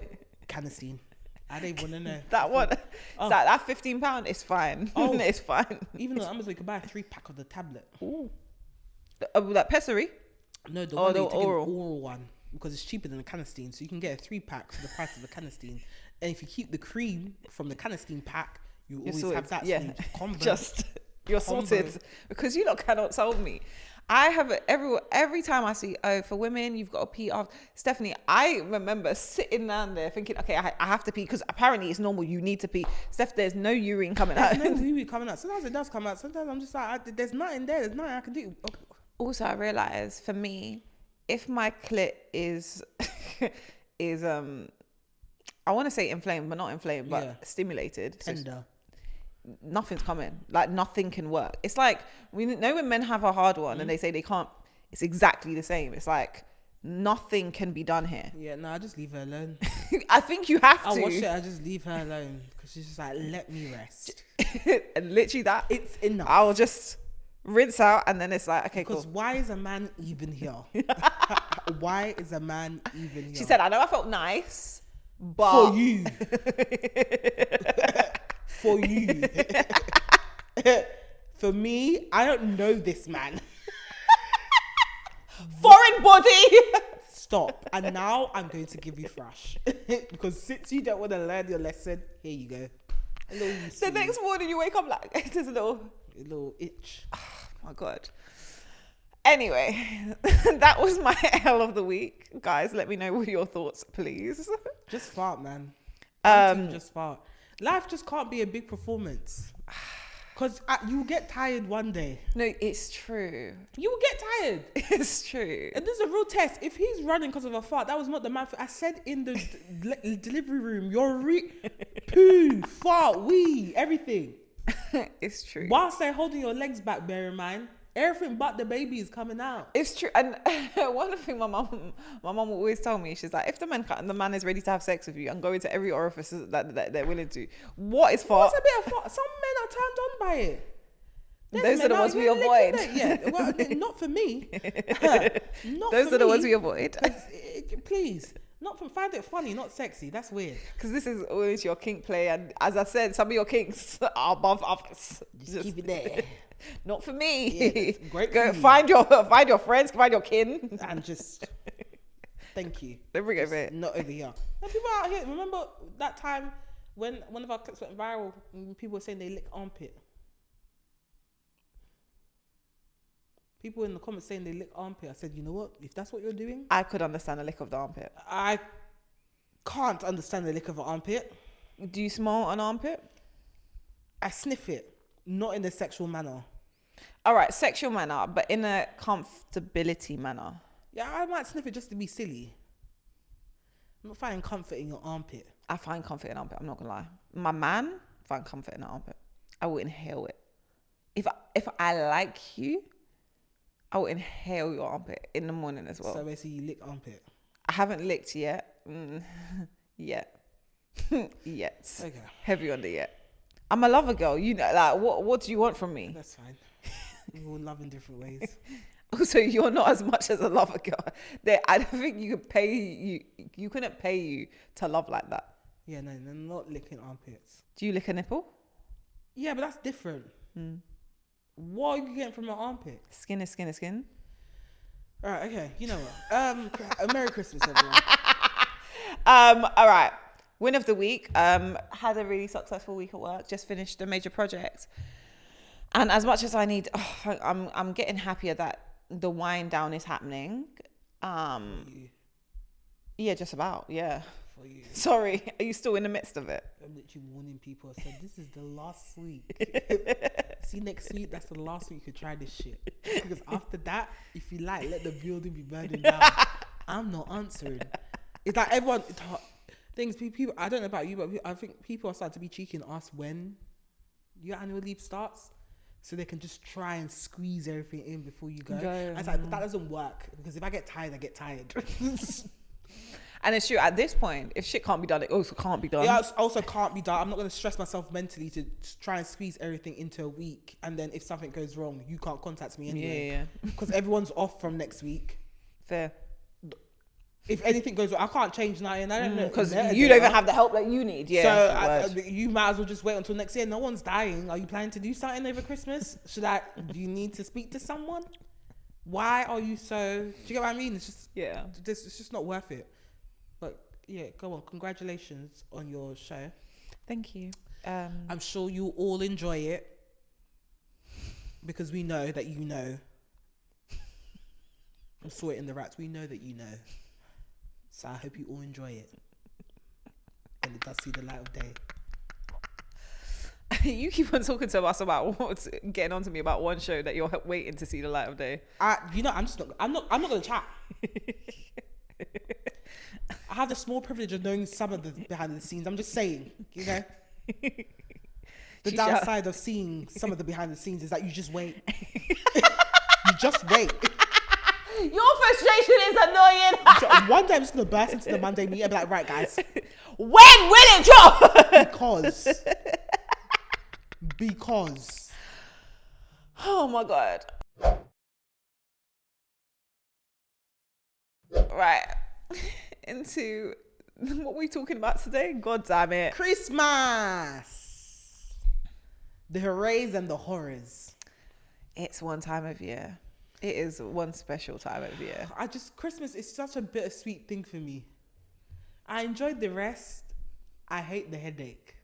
canistine, I don't even want to know. That one, that £15 is fine. Oh. It's fine. Even on Amazon, you can buy a 3-pack of the tablet. Ooh. That pessary? No, the one that you take an oral one. Because it's cheaper than a canistine. So you can get a 3-pack for the price of a canistine. And if you keep the cream from the canistine pack, you always have that combo. You're sorted. Because you lot cannot solve me. I have every time I see, for women, you've got to pee after. Stephanie, I remember sitting down there thinking, okay, I have to pee because apparently it's normal. You need to pee. Steph, there's no urine coming out. There's no urine coming out. Sometimes it does come out. Sometimes I'm just like, there's nothing there. There's nothing I can do. Also, I realize for me, if my clit is I want to say inflamed, but not inflamed, but stimulated. Tender. So nothing's coming. Like nothing can work. It's like we know when men have a hard one and they say they can't. It's exactly the same. It's like nothing can be done here. Yeah, no, I just leave her alone. I think you have I to. watch it. I just leave her alone because she's just like, let me rest. And literally that. It's enough. I'll just rinse out and then it's like, okay, Because cool. why is a man even here? Why is a man even here? She said, I know I felt nice, but... For you. For you. For me, I don't know this man. Foreign body. Stop. And now I'm going to give you thrash. Because since you don't want to learn your lesson, here you go. A little The next morning you wake up like, there's a little itch. Oh my God. Anyway, that was my L of the week. Guys, let me know what your thoughts, please. Just fart, man. Just fart. Life just can't be a big performance. Because you get tired one day. No, it's true. You will get tired. It's true. And this is a real test. If he's running because of a fart, that was not the man. I said in the delivery room, you're poo, fart, wee, everything. It's true. Whilst they're holding your legs back, bear in mind, everything but the baby is coming out. It's true. And one thing my mum will always tell me, she's like, if the man is ready to have sex with you and go into every orifice that they're willing to, what is fart? What's a bit of fart? Some men are turned on by it. Those are the ones we avoid. Yeah, well, not for me. Those are the ones we avoid. Please, find it funny, not sexy. That's weird. Because this is always your kink play, and as I said, some of your kinks are above others. Just keep it there. Not for me. Yeah, great. Go find your friends, find your kin, and just thank you. Don't bring it over here. Not over here. Now, people out here. Remember that time when one of our clips went viral and people were saying they lick armpit. People in the comments saying they lick armpit. I said, you know what? If that's what you're doing, I could understand the lick of the armpit. I can't understand the lick of an armpit. Do you smell an armpit? I sniff it, not in a sexual manner. All right, sexual manner, but in a comfortability manner. Yeah, I might sniff it just to be silly. I'm not finding comfort in your armpit. I find comfort in armpit. I'm not gonna lie. My man find comfort in the armpit. I will inhale it. If I like you, I will inhale your armpit in the morning as well. So basically, you lick armpit. I haven't licked yet. Yet. Okay. Heavy on the yet. I'm a lover girl. You know, like what do you want from me? That's fine. We all love in different ways. Also, you're not as much as a lover girl. I don't think you could pay you couldn't pay you to love like that. Yeah, no, not licking armpits. Do you lick a nipple? Yeah, but that's different. What are you getting from your armpit? Skin is skin is skin. All right, okay. You know what? Merry Christmas, everyone. All right. Win of the week. Had a really successful week at work. Just finished a major project. And as much as I need, I'm getting happier that the wind down is happening. Yeah, just about. Yeah. For you. Sorry, are you still in the midst of it? I'm literally warning people. I said, this is the last week. See, next week, that's the last week you could try this shit. Because after that, if you like, let the building be burning down. I'm not answering. It's like everyone, people, I don't know about you, but I think people are starting to be cheeky and ask when your annual leave starts. So they can just try and squeeze everything in before you go. And it's like, but that doesn't work. Because if I get tired, I get tired. And it's true, at this point, if shit can't be done, it also can't be done. Yeah, it also can't be done. I'm not going to stress myself mentally to try and squeeze everything into a week. And then if something goes wrong, you can't contact me anyway. Yeah. Because everyone's off from next week. Fair. If anything goes wrong, I can't change nothing. I don't know. Because you don't even have the help that you need. Yeah. So you might as well just wait until next year. No one's dying. Are you planning to do something over Christmas? Do you need to speak to someone? Why are you so... Do you get what I mean? It's just... Yeah. It's just not worth it. But yeah, go on. Congratulations on your show. Thank you. I'm sure you all enjoy it. Because we know that you know. I'm sorting the rats. We know that you know. So I hope you all enjoy it. And it does see the light of day. You keep on talking to us about getting on to me about one show that you're waiting to see the light of day. I'm not going to chat. I have the small privilege of knowing some of the behind the scenes. I'm just saying, you know. The downside of seeing some of the behind the scenes is that you just wait. You just wait. Your frustration is annoying. One day I'm just going to burst into the Monday meeting and be like, right, guys, When will it drop? Because. Oh my God. Right. Into what we talking about today? God damn it. Christmas. The hoorays and the horrors. It's one time of year. It is one special time of year. Christmas is such a bittersweet thing for me. I enjoyed the rest. I hate the headache.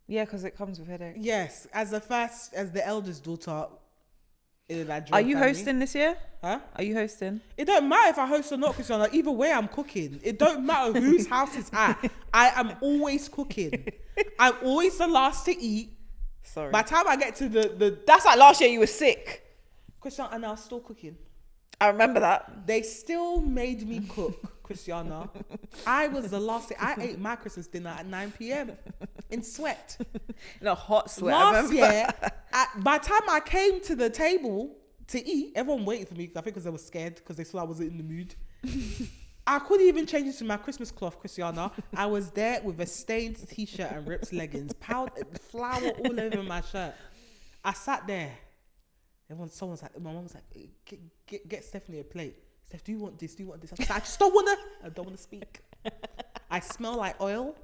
Yeah, because it comes with headache. Yes, as the eldest daughter in that Are you family. hosting this year? Huh? Are you hosting? It don't matter if I host or not, Christiana. Either way, I'm cooking. It don't matter whose house it's at. I am always cooking. I'm always the last to eat. Sorry. By the time I get to the That's like last year you were sick. Christiana, and I was still cooking. I remember that. They still made me cook, Christiana. I was the last. I ate my Christmas dinner at 9 p.m. in sweat. In a hot sweat. Last year, by the time I came to the table to eat, everyone waited for me. I think because they were scared because they saw I wasn't in the mood. I couldn't even change into my Christmas cloth, Christiana. I was there with a stained t-shirt and ripped leggings, flour all over my shirt. I sat there. Someone's like, my mom was like, get Stephanie a plate. Steph, do you want this? Do you want this? I was like, I just don't want to speak. I smell like oil.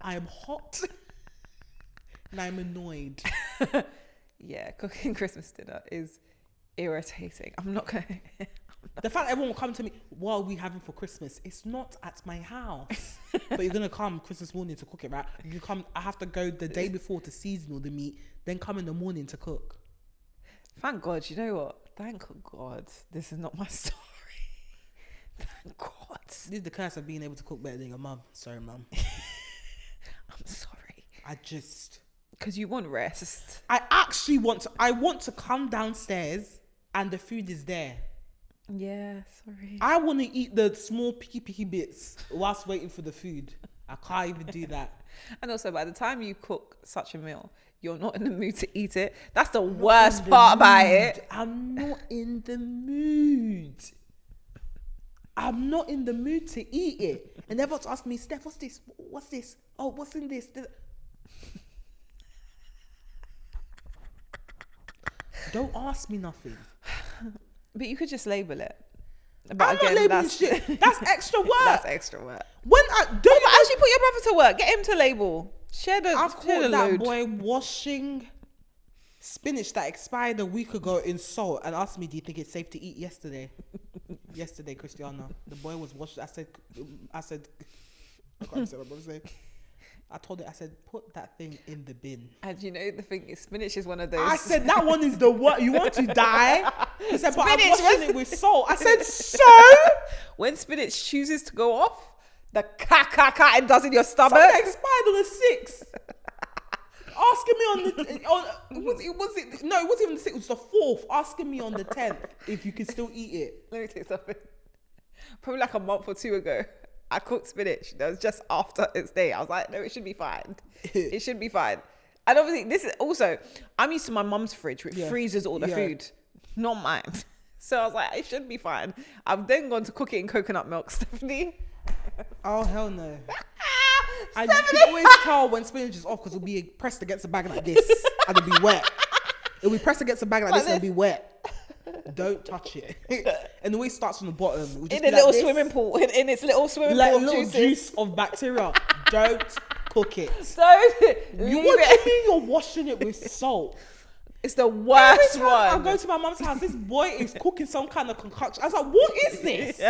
I am hot. And I'm annoyed. Yeah, cooking Christmas dinner is irritating. I'm not going to... The fact that everyone will come to me, what are we having for Christmas? It's not at my house. But you're going to come Christmas morning to cook it, right? You come. I have to go the day before to season all the meat, then come in the morning to cook. Thank God. You know what? Thank God. This is not my story. Thank God. This is the curse of being able to cook better than your mum. Sorry, mum. I'm sorry. Because you want rest. I actually want to come downstairs and the food is there. Yeah, sorry. I want to eat the small picky bits whilst waiting for the food. I can't even do that. And also, by the time you cook such a meal, you're not in the mood to eat it. That's the worst part about it. I'm not in the mood. I'm not in the mood to eat it. And everyone's asking me, Steph, what's this? What's this? Oh, what's in this? Don't ask me nothing. But you could just label it. But I'm not labeling shit. That's extra work. That's extra work. When I don't actually put your brother to work. Get him to label. Share the I share the caught that load. boy washing spinach that expired a week ago in salt and asked me, do you think it's safe to eat yesterday? Yesterday, Christiana. The boy was washing. I said, I can't say what I'm saying. I told it, I said, put that thing in the bin. And you know, the thing is, spinach is one of those. I said, that one is the what? You want to die? He said, but I'm washing it with salt. I said, so? When spinach chooses to go off, the it does in your stomach. Something expired on the 6th. Asking me on the, was it, no, it wasn't even the 6th, it was the 4th. Asking me on the 10th if you could still eat it. Let me tell you something. Probably like a month or two ago, I cooked spinach. That was just after its day. I was like, no, it should be fine. It should be fine. And obviously, this is also, I'm used to my mum's fridge, which freezes all the food, not mine. So I was like, it should be fine. I've then gone to cook it in coconut milk, Stephanie. Oh, hell no. And you can always tell when spinach is off because it'll be pressed against the bag like this and it'll be wet. It'll be pressed against the bag like this and it'll be wet. Don't touch it. And the way it starts from the bottom. In a little swimming pool. In its little swimming pool of little juices. juice of bacteria. Don't cook it. You what do you mean you're washing it with salt? It's the worst Every time one. I go to my mum's house, this boy is cooking some kind of concoction. I was like, what is this?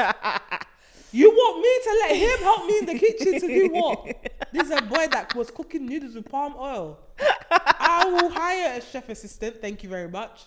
You want me to let him help me in the kitchen to do what? This is a boy that was cooking noodles with palm oil. I will hire a chef assistant. Thank you very much.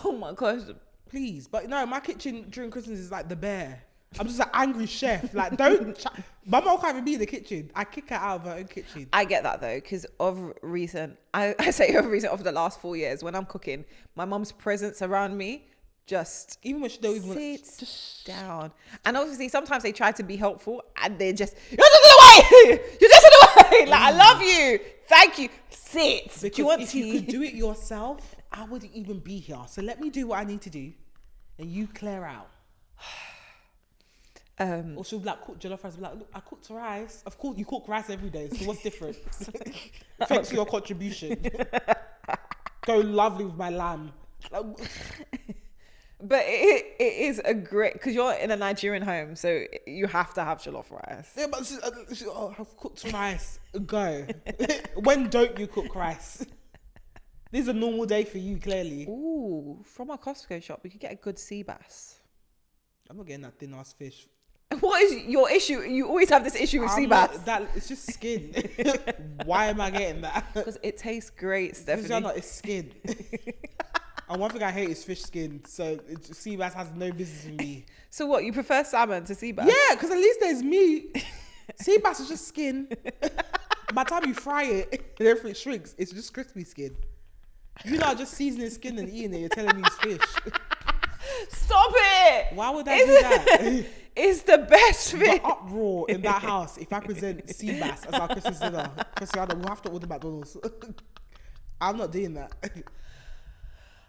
Oh my gosh. Please. But no, my kitchen during Christmas is like the bear. I'm just an angry chef. Like, don't... My mom can't even be in the kitchen. I kick her out of her own kitchen. I get that though, because of recent... I say of recent, of the last 4 years, when I'm cooking, my mom's presence around me just... Even when she don't even... Sits down. And obviously, sometimes they try to be helpful and they're just... You're just in the way! You're just in the way! Like, I love you! Thank you! Sit! Because do you want if tea? you could do it yourself, I wouldn't even be here. So let me do what I need to do and you clear out. Or she'll like cook jollof rice. Be like, look, I cooked rice. Of course, you cook rice every day. So what's different? Thanks for your contribution. Go lovely with my lamb. Like, but it is a great, because you're in a Nigerian home, so you have to have jollof rice. yeah, but I've cooked rice. Go. When don't you cook rice? This is a normal day for you, clearly. Ooh, from our Costco shop, we could get a good sea bass. I'm not getting that thin ass fish. What is your issue? You always have this issue with sea bass. It's just skin. Why am I getting that? Because it tastes great, Stephanie. It's skin. And one thing I hate is fish skin. So sea bass has no business with me. So what, you prefer salmon to sea bass? Yeah, because at least there's meat. Sea bass is just skin. By the time you fry it and everything shrinks, it's just crispy skin. You are just seasoning skin and eating it. You're telling me it's fish. Stop it! Why would I do that? It's the best thing. The uproar in that house if I present sea bass as our Christmas dinner. Christiana, we'll have to order McDonald's. I'm not doing that.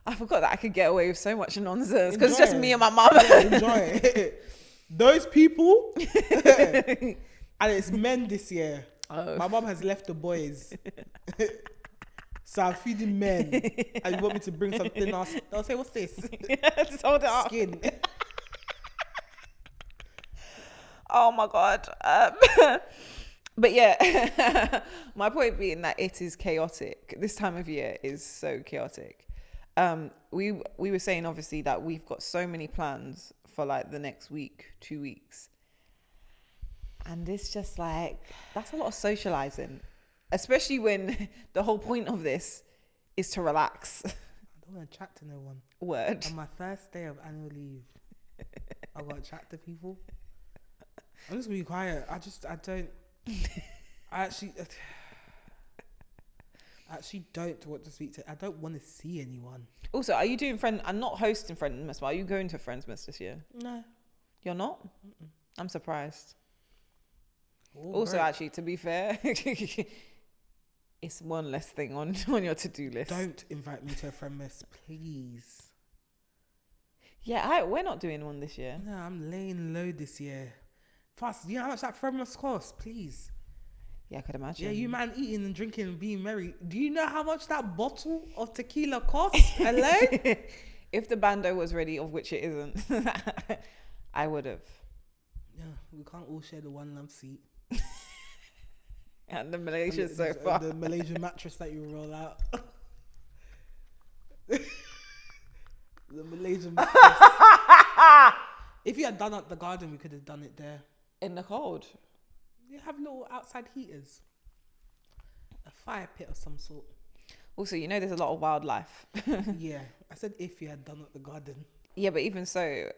I forgot that I could get away with so much nonsense because it's just me and my mum. Enjoy it. Those people, and it's men this year. Oh. My mum has left the boys. So I'm feeding men, and you want me to bring something else? They'll say, "What's this?" Just hold it up. Skin. Oh my god. But yeah, my point being that it is chaotic. This time of year is so chaotic. We were saying obviously that we've got so many plans for like the next week, 2 weeks, and it's just like that's a lot of socializing. Especially when the whole point of this is to relax. I don't want to chat to no one. Word. On my first day of annual leave, I got to chat to people. I'm just going to be quiet. I actually don't want to speak to. I don't want to see anyone. Also, are you doing I'm not hosting Friendsmas, but are you going to Friendsmas this year? No. You're not? Mm-mm. I'm surprised. Oh, also, great. actually, to be fair, it's one less thing on your to-do list. Don't invite me to a Friendsmas, please. Yeah, we're not doing one this year. No, I'm laying low this year. Plus, you know how much that Friendsmas costs? Please. Yeah, I could imagine. Yeah, you man eating and drinking and being merry. Do you know how much that bottle of tequila costs? Hello? If the bando was ready, of which it isn't, I would have. Yeah, we can't all share the one love seat. And the Malaysia sofa. The Malaysian mattress that you roll out. The Malaysian mattress. If you had done up the garden, we could have done it there. In the cold. You have little outside heaters. A fire pit of some sort. Also, you know there's a lot of wildlife. Yeah. I said if you had done up the garden. Yeah, but even so,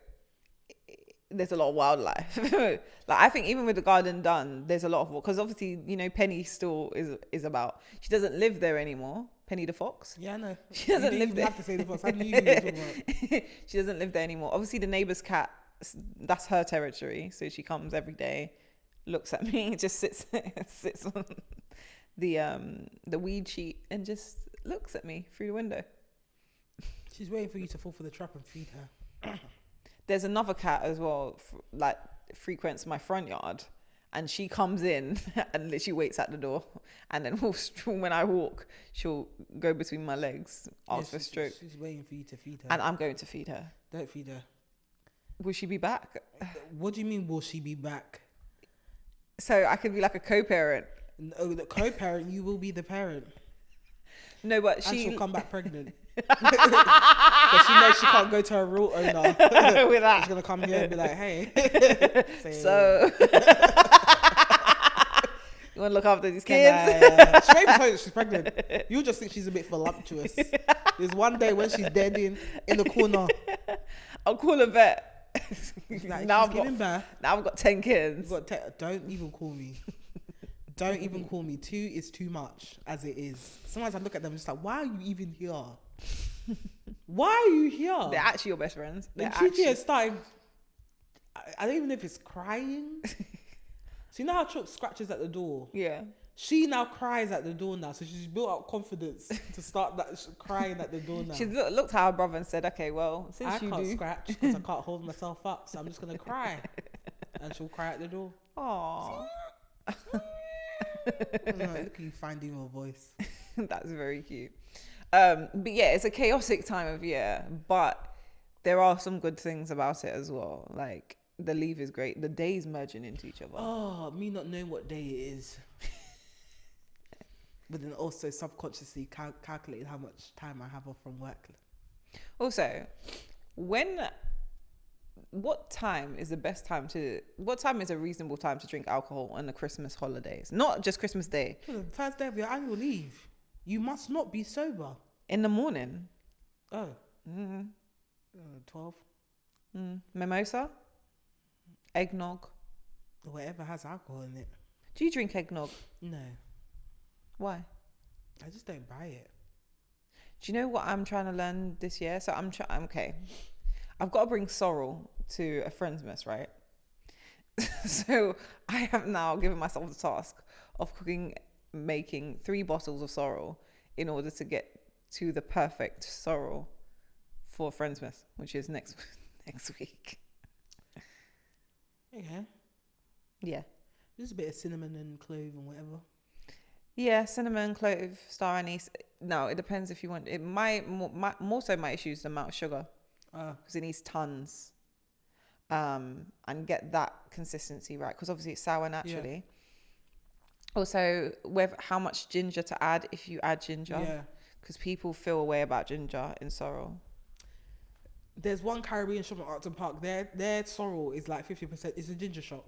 there's a lot of wildlife. Like I think even with the garden done, there's a lot of, because obviously, you know, Penny still is about. She doesn't live there anymore. Penny the fox. Yeah, I know. She doesn't live there. You have to say the fox. How do you even talk about? She doesn't live there anymore. Obviously, the neighbor's cat, that's her territory. So she comes every day, looks at me, just sits on the weed sheet and just looks at me through the window. She's waiting for you to fall for the trap and feed her. There's another cat as well, like frequents my front yard, and she comes in and literally waits at the door, and then when I walk, she'll go between my legs, ask for stroke. She's waiting for you to feed her, and I'm going to feed her. Don't feed her. Will she be back? What do you mean? Will she be back? So I could be like a co-parent. No, the co-parent, you will be the parent. No, but she'll come back pregnant. But she knows she can't go to her real owner with that. She's gonna come here and be like, "Hey, so you want to look after these kids?" She may be telling you she's pregnant. You'll just think she's a bit voluptuous. There's one day when she's dead in the corner. I'll call a vet. Like, now I've got 10 kids. Don't even call me. Don't even call me. 2 is too much as it is. Sometimes I look at them and just like, why are you even here? Why are you here? They're actually your best friends. Gigi is starting. I don't even know if it's crying. So you know how Chuck scratches at the door? Yeah. She now cries at the door now. So she's built up confidence to start crying at the door now. She's looked at her brother and said, okay, well, since I you can't do. scratch because I can't hold myself up. So I'm just going to cry. and she'll cry at the door. Aww. Look at you finding your voice. That's very cute. But yeah, it's a chaotic time of year, but there are some good things about it as well. Like the leave is great. The days merging into each other. Oh, me not knowing what day it is. But then also subconsciously calculating how much time I have off from work. Also, what time is a reasonable time to drink alcohol on the Christmas holidays? Not just Christmas Day. The first day of your annual leave, you must not be sober. In the morning. Oh. 12. Mimosa? Eggnog? Whatever has alcohol in it. Do you drink eggnog? No. Why? I just don't buy it. Do you know what I'm trying to learn this year? So I'm okay. I've got to bring sorrel to a friend's mess, right? So I have now given myself the task of making 3 bottles of sorrel in order to get to the perfect sorrel for Friendsmas, which is next week. Okay. Yeah. Just a bit of cinnamon and clove and whatever. Yeah, cinnamon, clove, star anise. No, it depends if you want. It more so my issue is the amount of sugar, because it needs tons, and get that consistency right. Because obviously it's sour naturally. Yeah. Also, how much ginger to add if you add ginger. Yeah. Because people feel a way about ginger in sorrel. There's one Caribbean shop at Upton Park. Their sorrel is like 50%. It's a ginger shop.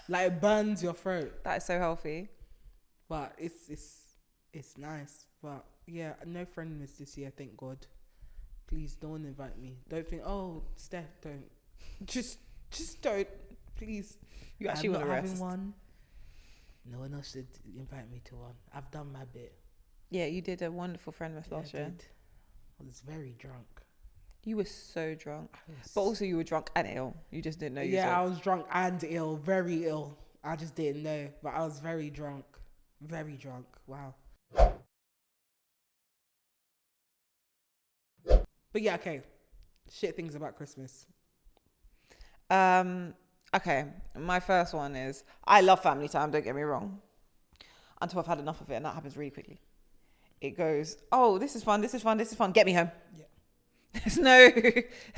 Like it burns your throat. That is so healthy. But it's nice. But yeah, no friendness this year, thank God. Please don't invite me. Don't think, oh, Steph, don't. Just don't. Please. You actually want to rest. Having one. No one else should invite me to one. I've done my bit. Yeah, you did a wonderful friendness last year. I was very drunk. You were so drunk. But also you were drunk and ill. You just didn't know you I was drunk and ill. Very ill. I just didn't know. But I was very drunk. Very drunk. Wow. But yeah, okay. Shit things about Christmas. Okay. My first one is, I love family time, don't get me wrong. Until I've had enough of it, and that happens really quickly. It goes, oh, this is fun, get me home. Yeah. There's no,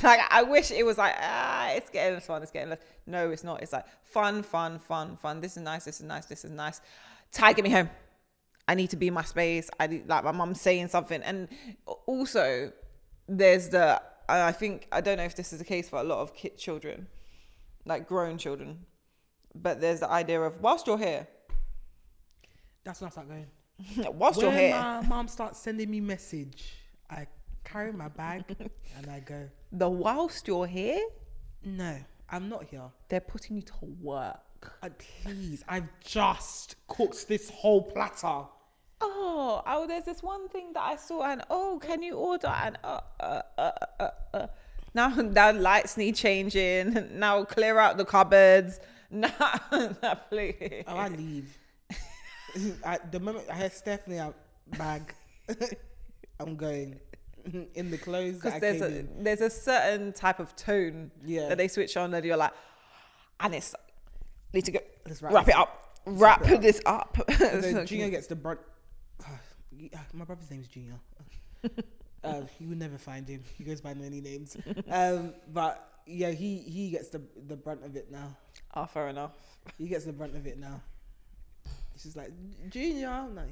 like, I wish it was like, it's getting fun, No, it's not. It's like, fun. This is nice. Ty, get me home. I need to be in my space. I need, like, my mum's saying something. And also, there's I don't know if this is the case for a lot of children, like grown children, but there's the idea of, whilst you're here. That's not going. Whilst you're here. When my mom starts sending me message, I carry my bag and I go. The whilst you're here? No, I'm not here. They're putting you to work. Please, I've just cooked this whole platter. Oh, there's this one thing that I saw, and can you order? And now lights need changing. Now clear out the cupboards. Now, please. Oh, I leave. The moment I hear Stephanie bag, I'm going. In the clothes that I came in. There's a certain type of tone that they switch on, that you're like, and it's need to go. Let's wrap it up. Wrap this up. So Junior gets the brunt. My brother's name is Junior. You would never find him. He goes by many names. But yeah, he gets the brunt of it now. Oh, fair enough. He gets the brunt of it now. It's just like, Junior. No,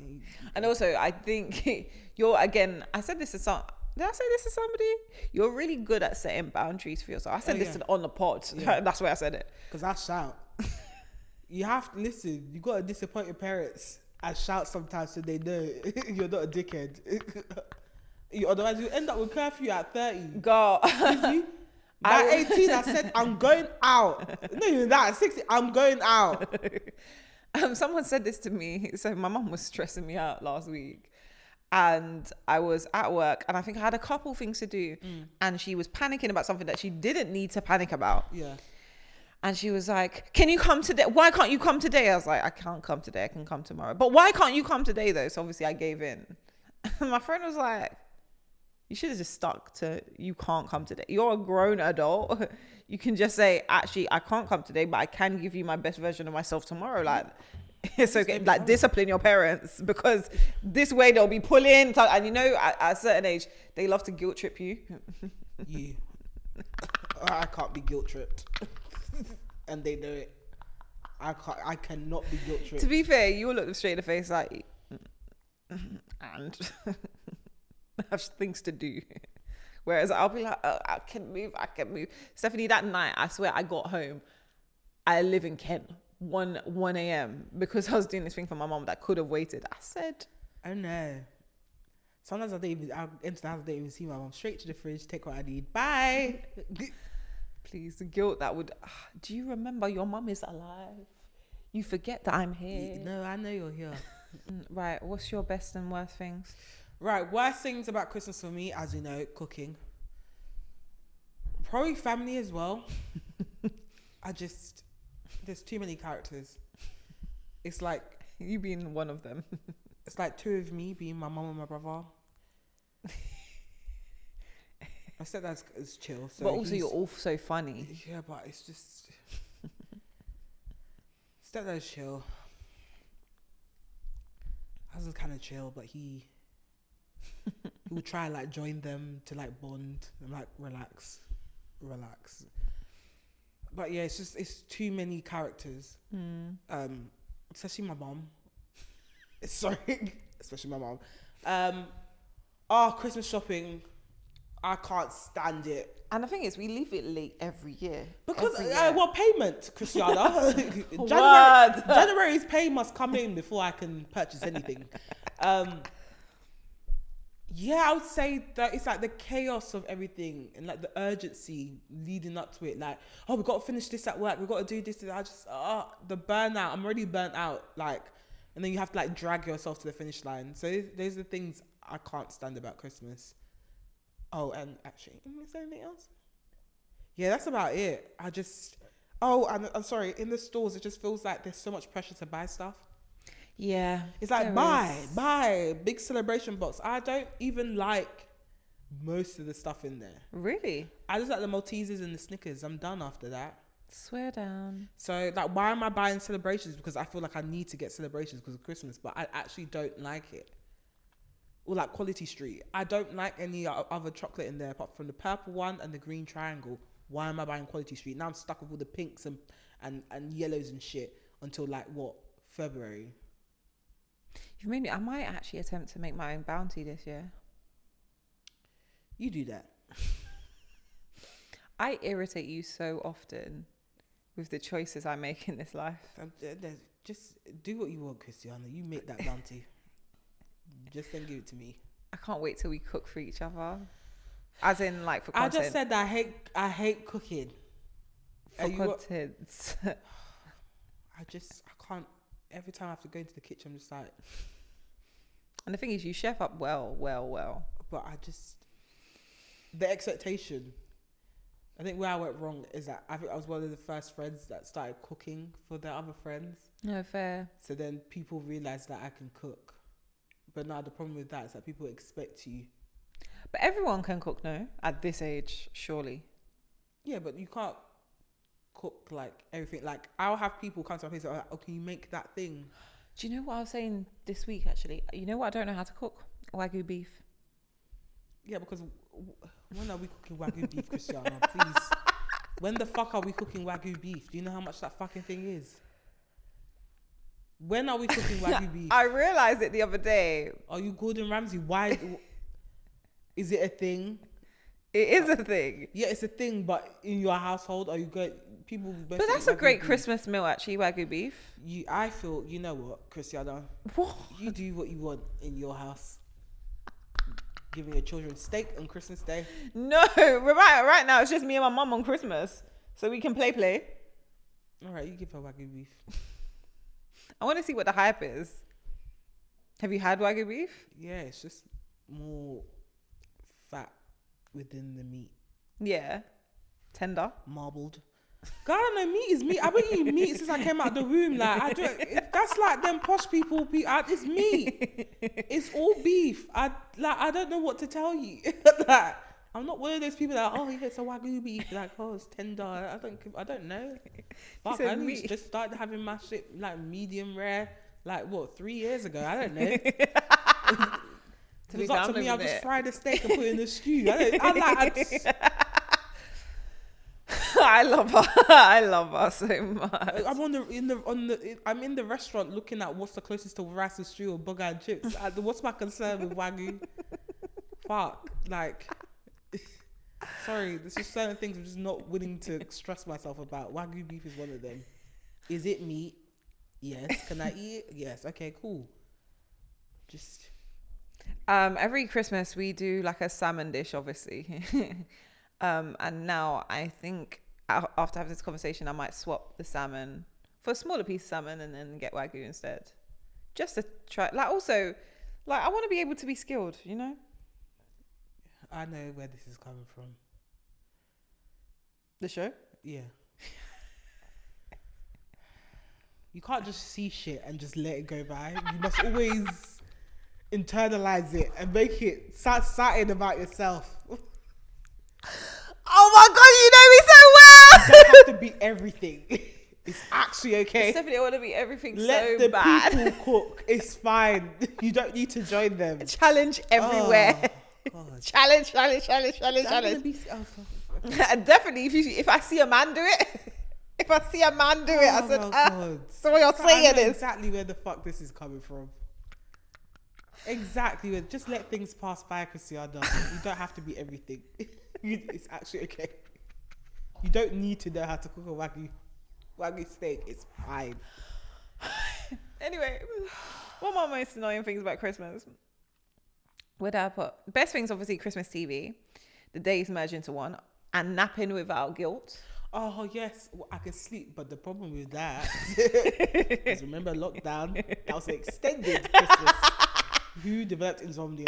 and also, I think you're, again, I said this to did I say this to somebody? You're really good at setting boundaries for yourself. I said this on the pod. Yeah. That's where I said it. Because I shout. You have to listen. You got to disappoint your parents. I shout sometimes so they know you're not a dickhead. Otherwise, you end up with curfew at 30. Girl. By 18, I said, I'm going out. Not even that. At 60, I'm going out. Someone said this to me. So my mum was stressing me out last week. And I was at work, and I think I had a couple things to do. And she was panicking about something that she didn't need to panic about. Yeah. And she was like, can you come today? Why can't you come today? I was like, I can't come today. I can come tomorrow. But why can't you come today, though? So obviously I gave in. And my friend was like, You should have just stuck to you can't come today. You're a grown adult. You can just say, actually, I can't come today, but I can give you my best version of myself tomorrow. Like, it's okay. Like, discipline your parents, because this way they'll be pulling. And you know, at a certain age, they love to guilt trip you. You. I can't be guilt tripped. And they know it. I cannot be guilt tripped. To be fair, you will look them straight in the face like, and I have things to do. Whereas I'll be like, oh, I can move. Stephanie, that night, I swear I got home. I live in Kent, 1 a.m. because I was doing this thing for my mom that could have waited. I said, oh no. Sometimes I'll into the house, I don't even see my mom. Straight to the fridge, take what I need. Bye. Please, the guilt that would. Do you remember your mum is alive? You forget that I'm here. No, I know you're here. Right. What's your best and worst things? Right. Worst things about Christmas for me, as you know, cooking. Probably family as well. There's too many characters. It's like you being one of them. It's like two of me being my mum and my brother. I said that's chill. So but also you're also funny. Yeah, but it's just stepdad's chill. Husband's kind of chill, but he will try like join them to like bond and like relax. But yeah, it's too many characters. Especially my mom. Sorry, especially my mom. Christmas shopping. I can't stand it. And the thing is, we leave it late every year. Because, payment, Christiana. January's pay must come in before I can purchase anything. Yeah, I would say that it's like the chaos of everything and like the urgency leading up to it. Like, oh, we've got to finish this at work. We've got to do this. I just, the burnout. I'm already burnt out. Like, and then you have to like drag yourself to the finish line. So those are the things I can't stand about Christmas. Oh, and actually, is there anything else? Yeah, that's about it. And I'm sorry, in the stores, it just feels like there's so much pressure to buy stuff. Yeah. It's like, buy, big celebration box. I don't even like most of the stuff in there. Really? I just like the Maltesers and the Snickers. I'm done after that. Swear down. So, like, why am I buying celebrations? Because I feel like I need to get celebrations because of Christmas, but I actually don't like it. Or like Quality Street. I don't like any other chocolate in there apart from the purple one and the green triangle. Why am I buying Quality Street? Now I'm stuck with all the pinks and yellows and shit until like what? February. You've made me. I might actually attempt to make my own bounty this year. You do that. I irritate you so often with the choices I make in this life. Just do what you want, Christiana. You make that bounty. Just then give it to me. I can't wait till we cook for each other. As in, like, for content. I just said that I hate cooking. For content. I can't. Every time I have to go into the kitchen, I'm just like. And the thing is, you chef up well. But the expectation. I think where I went wrong is that I think I was one of the first friends that started cooking for their other friends. No, fair. So then people realized that I can cook. But now the problem with that is that people expect you. But everyone can cook, no? At this age, surely. Yeah, but you can't cook like everything. Like, I'll have people come to my place and like, oh, can you make that thing? Do you know what I was saying this week, actually? You know what I don't know how to cook? Wagyu beef. Yeah, because when are we cooking Wagyu beef, Christiana? Please. When the fuck are we cooking Wagyu beef? Do you know how much that fucking thing is? When are we cooking Wagyu beef? I realised it the other day. Are you Gordon Ramsay? Why? Is it a thing? It is a thing. Yeah, it's a thing, but in your household, are you good? People. But that's a great Christmas meal, actually, Wagyu beef. I feel, you know what, Christiana? What? You do what you want in your house. Giving your children steak on Christmas Day. No, right now it's just me and my mum on Christmas, so we can play. All right, you give her Wagyu beef. I want to see what the hype is. Have you had Wagyu beef? Yeah, it's just more fat within the meat. Yeah. Tender. Marbled. God, I don't know, meat is meat. I've been eating meat since I came out of the womb. Like, that's like them posh people. It's meat. It's all beef. I don't know what to tell you. Like, I'm not one of those people that, oh, it's a Wagyu beef. Like, oh, it's tender. I don't know. Fuck, I only just started having my shit like medium rare. Like, what, 3 years ago? I don't know. If it's up to me, I'll just fry the steak and put it in the stew. I love her. I love her so much. I'm in the restaurant looking at what's the closest to rice and stew or burger and chips. What's my concern with Wagyu? Fuck, like, sorry, there's just certain things I'm just not willing to stress myself about. Wagyu beef is one of them. Is it meat? Yes. Can I eat it? Yes. Okay, cool. Just every Christmas we do like a salmon dish, obviously. And now I think after having this conversation, I might swap the salmon for a smaller piece of salmon and then get Wagyu instead. Just to try. Like, also, like, I want to be able to be skilled, you know? I know where this is coming from. The show? Yeah. You can't just see shit and just let it go by. You must always internalize it and make it something about yourself. Oh my God, you know me so well. You don't have to be everything. It's actually okay. I definitely want to be everything Let so the bad. people cook. It's fine. You don't need to join them. Challenge everywhere. Oh, God. Challenge. Definitely, if I see a man do it, I said, so what you're saying is exactly where the fuck this is coming from. Exactly. Just let things pass by, Cristiano. You don't have to be everything. It's actually okay. You don't need to know how to cook a Wagyu steak. It's fine. Anyway, one of my most annoying things about Christmas. Where did I put? Best things, obviously, Christmas TV. The days merge into one. And napping without guilt. Oh, yes. Well, I can sleep. But the problem with that is, remember lockdown? That was an extended Christmas. Who developed insomnia?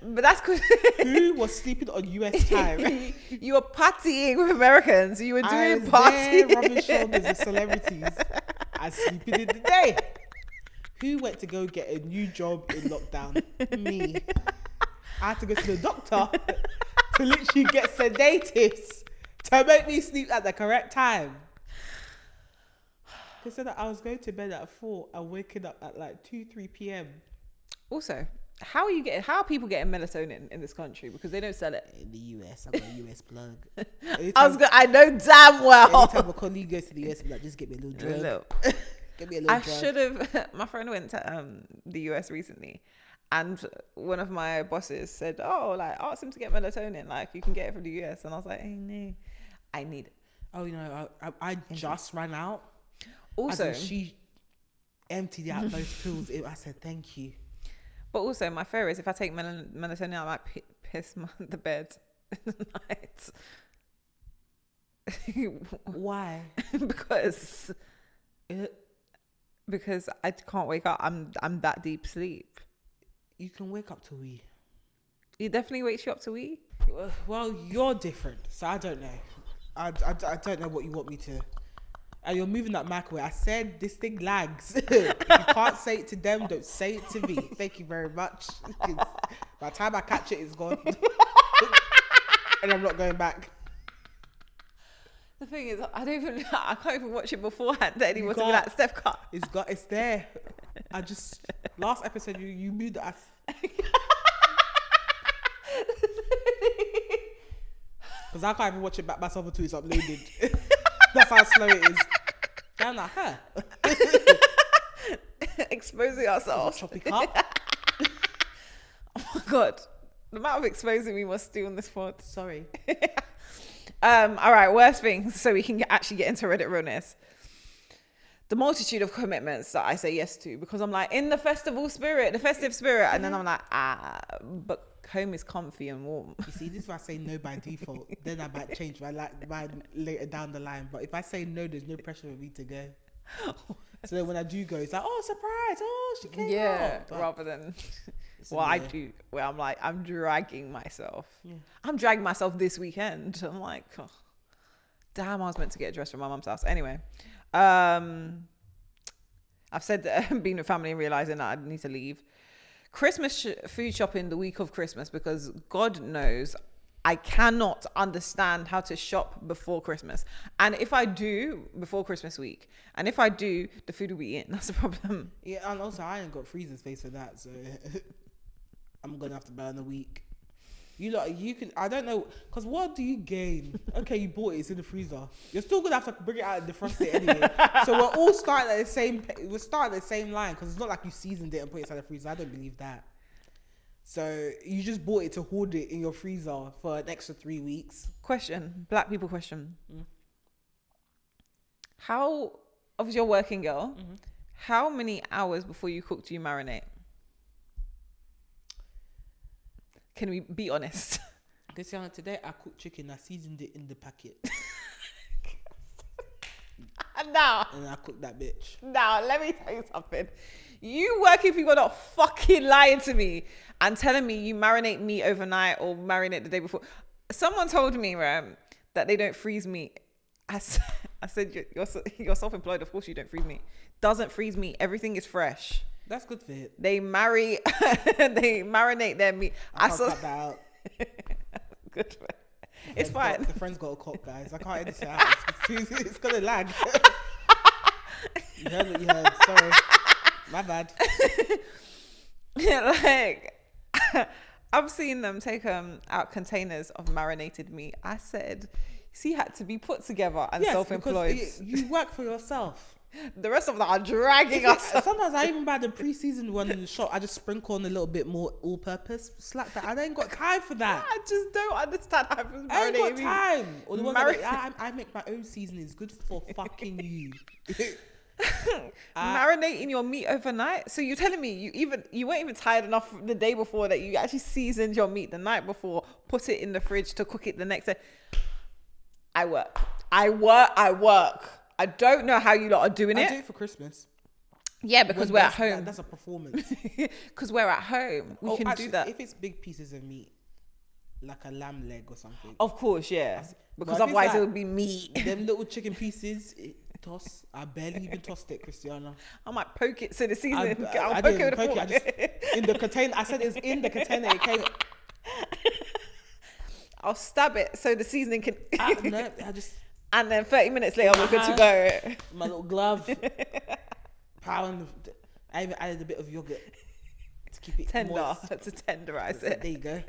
But that's because who was sleeping on US time? You were partying with Americans. You were doing parties, rubbing shoulders with celebrities, and sleeping in the day. Who went to go get a new job in lockdown? Me. I had to go to the doctor to literally get sedatives to make me sleep at the correct time. They said that I was going to bed at 4 and waking up at like 2-3 p.m. Also, how are people getting melatonin in this country? Because they don't sell it. In the US, I've got a US plug. I know damn well. Anytime a colleague goes to the US, I'm like, just get me a little drug. Get me a little drug. I should have. My friend went to the US recently, and one of my bosses said, "Oh, like ask him to get melatonin. Like you can get it from the US." And I was like, "Hey, no, I need it." Oh, you know, I just ran out. Also, she emptied out those pills. I said, thank you. But also, my fear is if I take melatonin, I might piss the bed in the night. Why? because I can't wake up. I'm that deep sleep. You can wake up to wee. It definitely wakes you up to wee? Well, you're different, so I don't know. I don't know what you want me to... And you're moving that mic away. I said this thing lags. If you can't say it to them, don't say it to me. Thank you very much. By the time I catch it, it's gone. And I'm not going back. The thing is, I can't even watch it beforehand anymore to be like, Steph, cut. It's there. Last episode, you moved us. Because I can't even watch it back myself until it's uploaded. That's how slow it is. I'm like, huh? Exposing ourselves. Choppy cup. Oh my God. The amount of exposing we must do on this pod. Sorry. All right, worst things so we can actually get into Reddit realness. The multitude of commitments that I say yes to because I'm like in the festive spirit, and then I'm like, but home is comfy and warm. You see, this is why I say no by default. Then I might change my mind later down the line. But if I say no, there's no pressure for me to go. So then when I do go, it's like, oh, surprise! Oh, she came out. Rather than I do, where I'm like, I'm dragging myself. Yeah. I'm dragging myself this weekend. I'm like, oh, Damn, I was meant to get a dress from my mum's house. Anyway, I've said that being with family and realizing that I need to leave. Christmas food shopping the week of Christmas, because God knows I cannot understand how to shop before Christmas. And if I do before Christmas week, and if I do, the food will be in. That's the problem. Yeah, and also I ain't got freezer space for that, so I'm gonna have to burn a week. You can. I don't know, cause what do you gain? Okay, you bought it. It's in the freezer. You're still gonna have to bring it out and defrost it anyway. So we're all starting at the same. We're starting at the same line, cause it's not like you seasoned it and put it inside the freezer. I don't believe that. So you just bought it to hoard it in your freezer for an extra 3 weeks. Question, black people question. How, obviously you're a working girl, how many hours before you cook do you marinate? Can we be honest? Christiana, today I cooked chicken. I seasoned it in the packet. Now, and I cooked that bitch. Now, let me tell you something. You working people are not fucking lying to me and telling me you marinate meat overnight or marinate the day before. Someone told me, right, that they don't freeze meat. I said, you're self-employed. Of course you don't freeze meat. Doesn't freeze meat. Everything is fresh. That's good for it. They marinate their meat. I can't cut that out. Good for it. It's fine. The friend's got a cock, guys. I can't edit it out. It's gonna lag. You heard what you heard. Sorry. My bad. Like, I've seen them take out containers of marinated meat. I said, see, had to be put together and self-employed. You work for yourself. The rest of them are dragging us. Sometimes I even buy the pre-seasoned one in the shop. I just sprinkle on a little bit more all-purpose. Slack that. I ain't got time for that. I just don't understand how to I ain't got marinate time. Or the ones I make my own seasonings. Good for fucking you. Marinating your meat overnight. So you're telling me you weren't even tired enough the day before that you actually seasoned your meat the night before, put it in the fridge to cook it the next day. I work. I don't know how you lot are doing it. I do it for Christmas. Yeah, because we're at home. That's a performance. Because we're at home. We can do that. If it's big pieces of meat, like a lamb leg or something. Of course, yeah. Because But otherwise like, it would be meat. Them little chicken pieces, toss. I barely even tossed it, Christiana. I might poke it so the season. I'll I poke didn't it with a poke it. fork. In the container. I said it was in the container. It came. I'll stab it so the seasoning can. No, I just. And then 30 minutes later, we're good to go. My little glove. I even added a bit of yogurt to keep it Tender, moist. to tenderize it. There you go.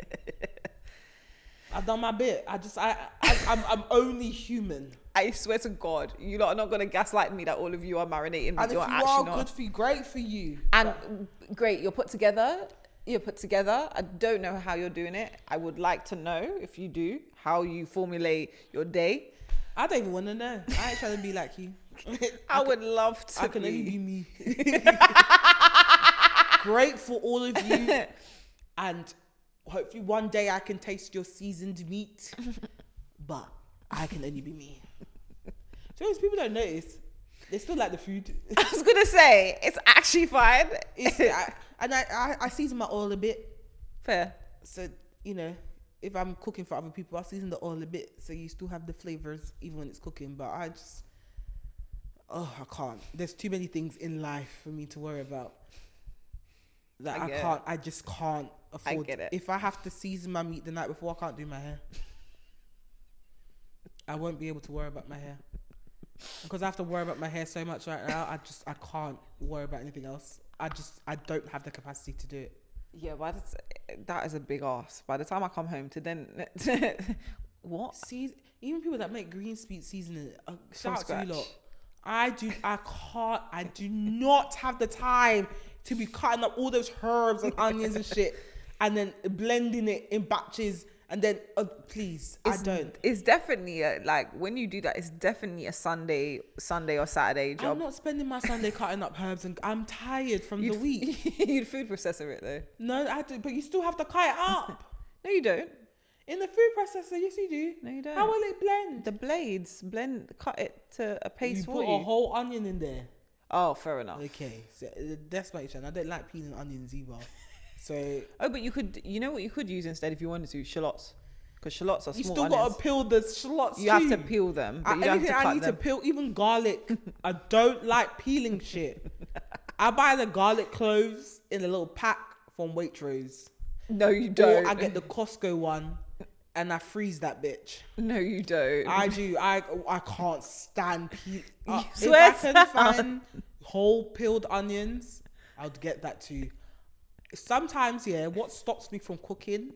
I've done my bit. I'm only human. I swear to God, you lot are not going to gaslight me that all of you are marinating. And if you are good for you, great for you. And great, you're put together. I don't know how you're doing it. I would like to know, if you do, how you formulate your day. I don't even want to know. I ain't trying to be like you. I would love to. I can only be me. Great for all of you. And hopefully one day I can taste your seasoned meat. But I can only be me. So those people don't notice. They still like the food. I was going to say, it's actually fine. I season my oil a bit. Fair. So, if I'm cooking for other people, I'll season the oil a bit so you still have the flavors even when it's cooking. But I can't. There's too many things in life for me to worry about that I just can't afford. I get it. If I have to season my meat the night before, I can't do my hair. I won't be able to worry about my hair. Because I have to worry about my hair so much right now, I can't worry about anything else. I don't have the capacity to do it. Yeah, but that is a big ask. By the time I come home to then... what? See, even people that make green speed seasoning, shout out to you lot. I do not have the time to be cutting up all those herbs and onions and shit and then blending it in batches and then, please, I don't. It's definitely, when you do that, it's definitely a Sunday or Saturday job. I'm not spending my Sunday cutting up herbs and I'm tired from the week. You'd food processor it though. No, I do, but you still have to cut it up. No, you don't. In the food processor, yes you do. No, you don't. How will it blend? The blades cut it to a paste for you. You put a whole onion in there. Oh, fair enough. Okay, so that's my issue. I don't like peeling onions either. So but you could, you know what you could use instead if you wanted to? Shallots. Because shallots are small You still onions. got to peel the shallots You have to peel them, but you don't have Anything to I cut need them. to peel, even garlic. I don't like peeling shit. I buy the garlic cloves in a little pack from Waitrose. No, you don't. Or I get the Costco one and I freeze that bitch. No, you don't. I do. I can't stand peel. If swear I can down. find whole peeled onions, I would get that too. Sometimes, yeah, what stops me from cooking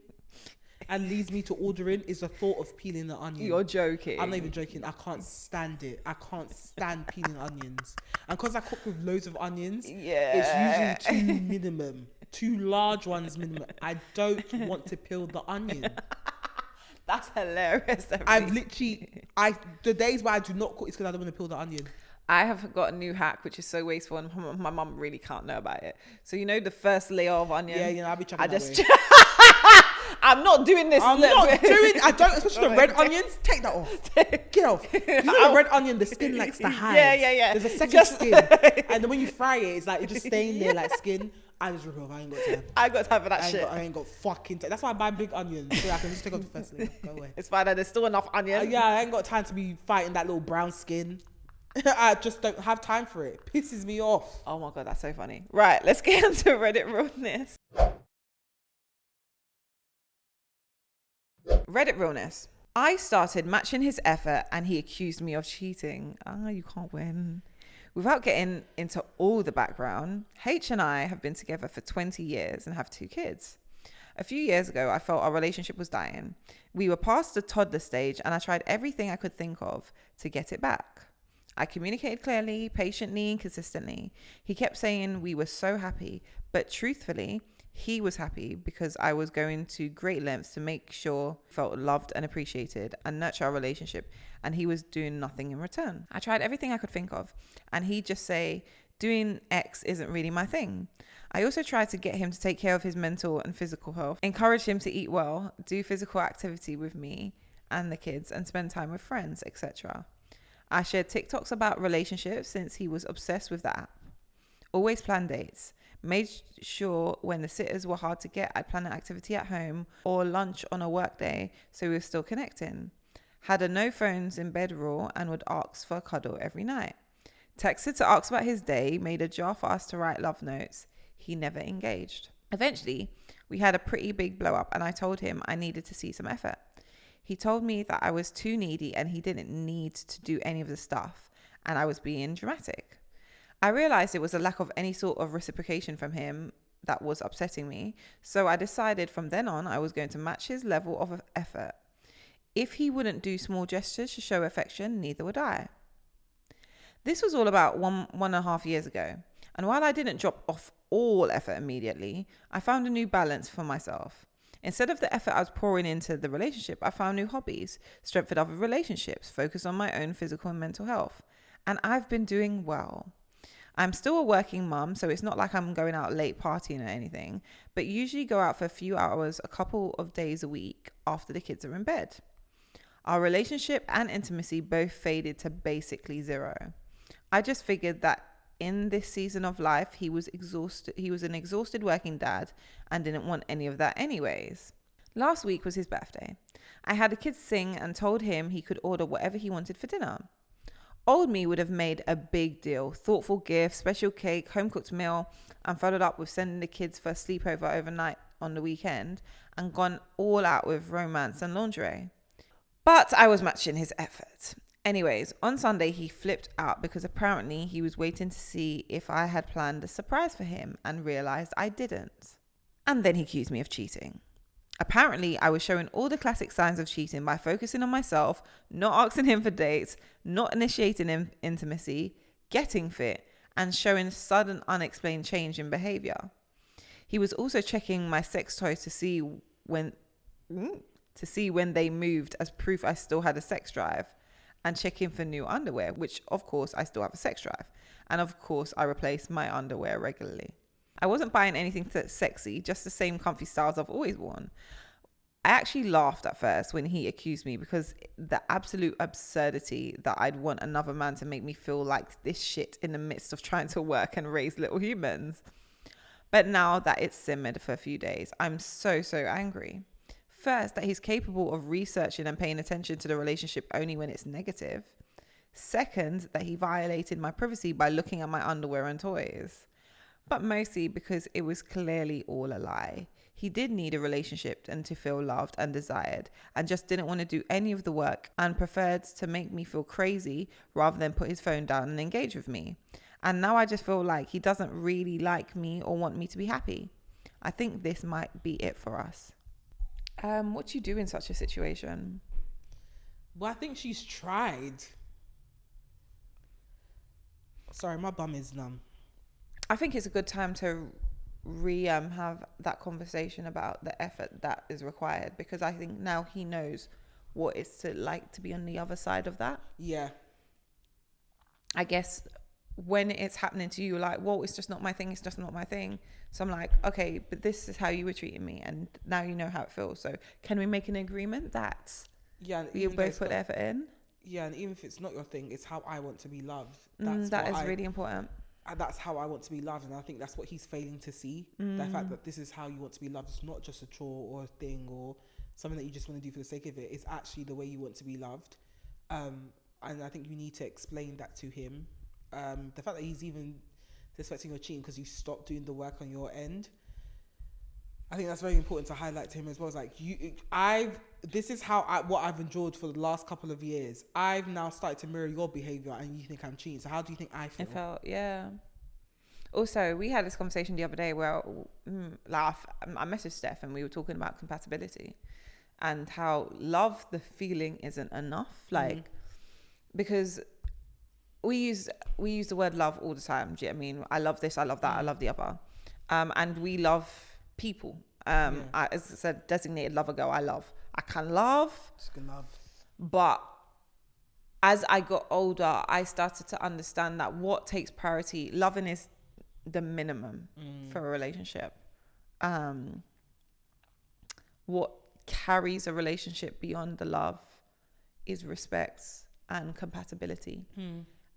and leads me to ordering is the thought of peeling the onion. You're joking. I'm not even joking. I can't stand it. I can't stand peeling onions. And because I cook with loads of onions, it's usually two minimum. 2 large ones minimum. I don't want to peel the onion. That's hilarious. I've literally, the days where I do not cook is because I don't want to peel the onion. I have got a new hack, which is so wasteful, and my mum really can't know about it. So you know the first layer of onion? Yeah, I'll be chucking that way. I'm not doing this. I don't, especially the red onions. Take that off. Get off. You know the red onion, the skin likes to hide. Yeah. There's a second skin. And then when you fry it, it's like it's just staying there like skin. I just rip it off. I ain't got time. I got time for that shit. I ain't got fucking time. That's why I buy big onions. So I can just take off the first layer. Go away. It's fine. There's still enough onion. Yeah, I ain't got time to be fighting that little brown skin. I just don't have time for it. It pisses me off. Oh my God, that's so funny. Right, let's get into Reddit Realness. Reddit Realness. I started matching his effort and he accused me of cheating. You can't win. Without getting into all the background, H and I have been together for 20 years and have 2 kids. A few years ago, I felt our relationship was dying. We were past the toddler stage and I tried everything I could think of to get it back. I communicated clearly, patiently, and consistently. He kept saying we were so happy, but truthfully, he was happy because I was going to great lengths to make sure he felt loved and appreciated and nurture our relationship, and he was doing nothing in return. I tried everything I could think of, and he'd just say, doing X isn't really my thing. I also tried to get him to take care of his mental and physical health, encourage him to eat well, do physical activity with me and the kids, and spend time with friends, etc. I shared TikToks about relationships since he was obsessed with the app. Always planned dates. Made sure when the sitters were hard to get, I'd plan an activity at home or lunch on a work day so we were still connecting. Had a no phones in bed rule and would ask for a cuddle every night. Texted to ask about his day, made a jar for us to write love notes. He never engaged. Eventually, we had a pretty big blow up and I told him I needed to see some effort. He told me that I was too needy and he didn't need to do any of the stuff and I was being dramatic. I realized it was a lack of any sort of reciprocation from him that was upsetting me, so I decided from then on I was going to match his level of effort. If he wouldn't do small gestures to show affection, neither would I. This was all about one and a half years ago, and while I didn't drop off all effort immediately, I found a new balance for myself. Instead of the effort I was pouring into the relationship, I found new hobbies, strengthened other relationships, focused on my own physical and mental health, and I've been doing well. I'm still a working mum, so it's not like I'm going out late partying or anything, but usually go out for a few hours, a couple of days a week after the kids are in bed. Our relationship and intimacy both faded to basically 0. I just figured that in this season of life, he was exhausted. He was an exhausted working dad and didn't want any of that anyways. Last week was his birthday. I had the kids sing and told him he could order whatever he wanted for dinner. Old me would have made a big deal, thoughtful gift, special cake, home-cooked meal, and followed up with sending the kids for a sleepover overnight on the weekend and gone all out with romance and lingerie. But I was matching his effort. Anyways, on Sunday he flipped out because apparently he was waiting to see if I had planned a surprise for him and realized I didn't. And then he accused me of cheating. Apparently, I was showing all the classic signs of cheating by focusing on myself, not asking him for dates, not initiating intimacy, getting fit, and showing sudden unexplained change in behavior. He was also checking my sex toys to see when they moved as proof I still had a sex drive, and checking for new underwear, which of course I still have a sex drive. And of course I replace my underwear regularly. I wasn't buying anything sexy, just the same comfy styles I've always worn. I actually laughed at first when he accused me because the absolute absurdity that I'd want another man to make me feel like this shit in the midst of trying to work and raise little humans. But now that it's simmered for a few days, I'm so angry. First, that he's capable of researching and paying attention to the relationship only when it's negative. Second, that he violated my privacy by looking at my underwear and toys. But mostly because it was clearly all a lie. He did need a relationship and to feel loved and desired, and just didn't want to do any of the work and preferred to make me feel crazy rather than put his phone down and engage with me. And now I just feel like he doesn't really like me or want me to be happy. I think this might be it for us. What do you do in such a situation? Well, I think she's tried. Sorry, my bum is numb. I think it's a good time to have that conversation about the effort that is required, because I think now he knows what it's like to be on the other side of that. Yeah. I guess when it's happening to you, you're like, well, it's just not my thing. It's just not my thing. So I'm like, okay, but this is how you were treating me, and now you know how it feels. So can we make an agreement that you both put effort in? Yeah, and even if it's not your thing, it's how I want to be loved. That is really important. That's how I want to be loved, and I think that's what he's failing to see. The fact that this is how you want to be loved. It's not just a chore or a thing or something that you just want to do for the sake of it. It's actually the way you want to be loved. And I think you need to explain that to him. The fact that he's even suspecting you're cheating because you stopped doing the work on your end, I think that's very important to highlight to him as well. It's like, this is what I've endured for the last couple of years. I've now started to mirror your behavior, and you think I'm cheating. So how do you think I feel? Also, we had this conversation the other day where I messaged Steph and we were talking about compatibility and how love the feeling isn't enough. Because we use the word love all the time. Do you know what I mean? I love this, I love that, I love the other. And we love people. As I said, designated lover girl, I can love. Just can love. But as I got older, I started to understand that what takes priority, loving is the minimum for a relationship. What carries a relationship beyond the love is respect and compatibility.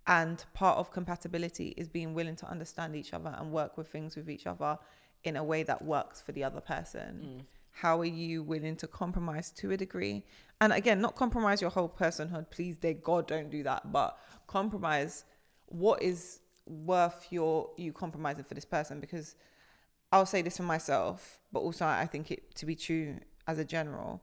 And part of compatibility is being willing to understand each other and work with things with each other in a way that works for the other person. How are you willing to compromise to a degree? And again, not compromise your whole personhood. Please, dear God, don't do that. But compromise what is worth you compromising for this person. Because I'll say this for myself, but also I think it to be true as a general.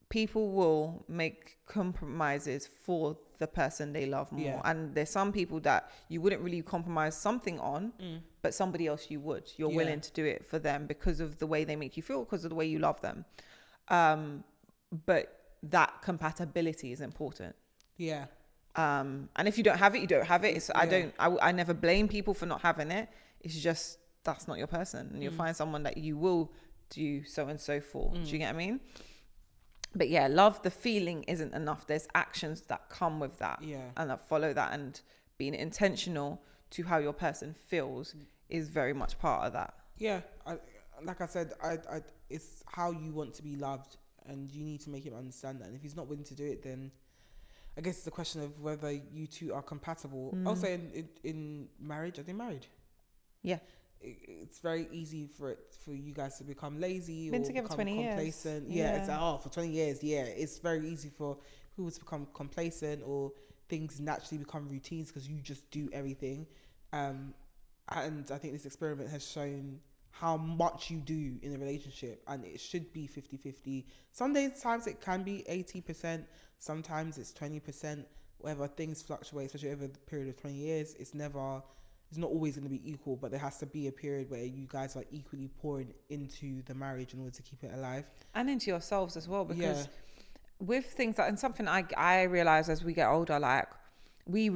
People will make compromises for the person they love more. Yeah. And there's some people that you wouldn't really compromise something on, but somebody else you would. You're willing to do it for them because of the way they make you feel, because of the way you love them. But that compatibility is important. Yeah. And if you don't have it, you don't have it. I never blame people for not having it. It's just, that's not your person. And you'll find someone that you will do so and so for. Do you get what I mean? But yeah, love the feeling isn't enough. There's actions that come with that and that follow that, and being intentional to how your person feels is very much part of that. Yeah, like I said, it's how you want to be loved, and you need to make him understand that. And if he's not willing to do it, then I guess it's a question of whether you two are compatible. Also, in marriage, are they married? Yeah. It's very easy for you guys to become lazy Been or together become 20 complacent. years. It's like, for 20 years, it's very easy for people to become complacent, or things naturally become routines because you just do everything. And I think this experiment has shown how much you do in a relationship, and it should be 50-50. Sometimes it can be 80%, sometimes it's 20%, whatever. Things fluctuate, especially over the period of 20 years. It's not always going to be equal, but there has to be a period where you guys are equally pouring into the marriage in order to keep it alive. And into yourselves as well, because with things that, and something I realize as we get older, like we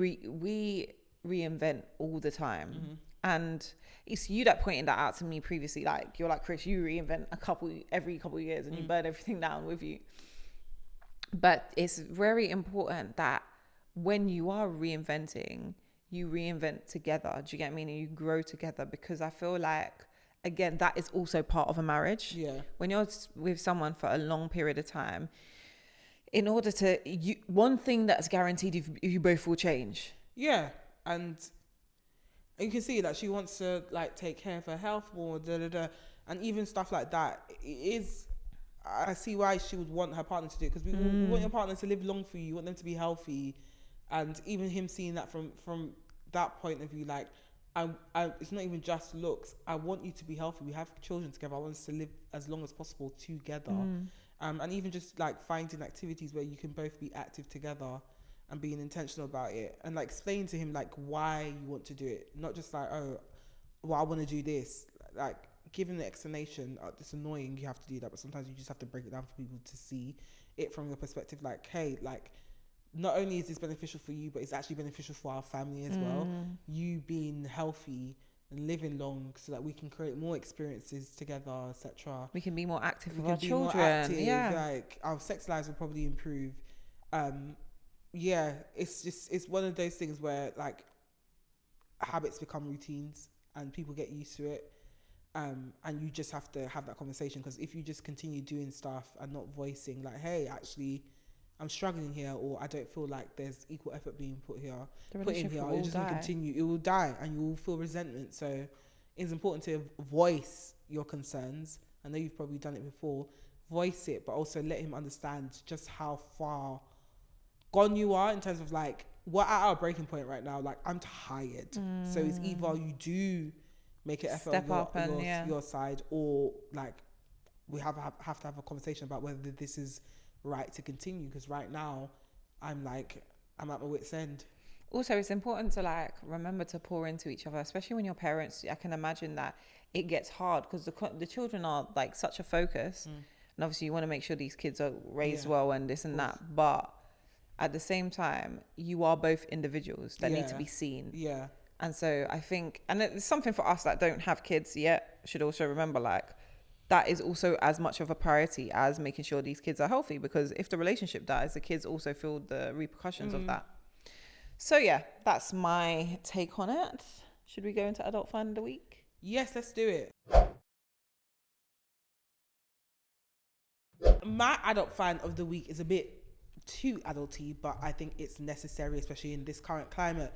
reinvent all the time. And it's you that pointed that out to me previously. Like, you're like, Chris, you reinvent every couple of years and you burn everything down with you. But it's very important that when you are reinventing, you reinvent together. Do you get me? And you grow together, because I feel like, again, that is also part of a marriage. Yeah. When you're with someone for a long period of time, in order to, one thing that's guaranteed, if you both will change. Yeah. And you can see that she wants to like take care of her health more, and even stuff like that. It is, I see why she would want her partner to do it, because you want your partner to live long for you. You want them to be healthy, and even him seeing that from that point of view, like it's not even just looks. I want you to be healthy. We have children together. I want us to live as long as possible together, and even just like finding activities where you can both be active together and being intentional about it, and like explain to him like why you want to do it, not just like, oh, well, I want to do this. Like, give him the explanation. It's annoying you have to do that, but sometimes you just have to break it down for people to see it from your perspective. Like, hey, like, not only is this beneficial for you, but it's actually beneficial for our family as well. You being healthy and living long, so that we can create more experiences together, etc. We can be more active with can our be children. more active, Yeah. like our sex lives will probably improve. Yeah, it's one of those things where like habits become routines and people get used to it. And you just have to have that conversation, because if you just continue doing stuff and not voicing like, hey, actually I'm struggling here, or I don't feel like there's equal effort being put in here, it's just going to continue. It will die and you will feel resentment. So it's important to voice your concerns. I know you've probably done it before. Voice it, but also let him understand just how far gone you are in terms of like, we're at our breaking point right now. Like, I'm tired. So it's either you do make an effort on your side, or like we have to have a conversation about whether this is right to continue, because right now I'm at my wit's end. Also, it's important to like remember to pour into each other, especially when you're parents. I can imagine that it gets hard because the children are like such a focus, and obviously you want to make sure these kids are raised well and this and that, but at the same time you are both individuals that need to be seen. And so I think, and it's something for us that don't have kids yet, should also remember, like, that is also as much of a priority as making sure these kids are healthy, because if the relationship dies, the kids also feel the repercussions of that. So yeah, that's my take on it. Should we go into adult find of the week? Yes, let's do it. My adult find of the week is a bit too adulty, but I think it's necessary, especially in this current climate.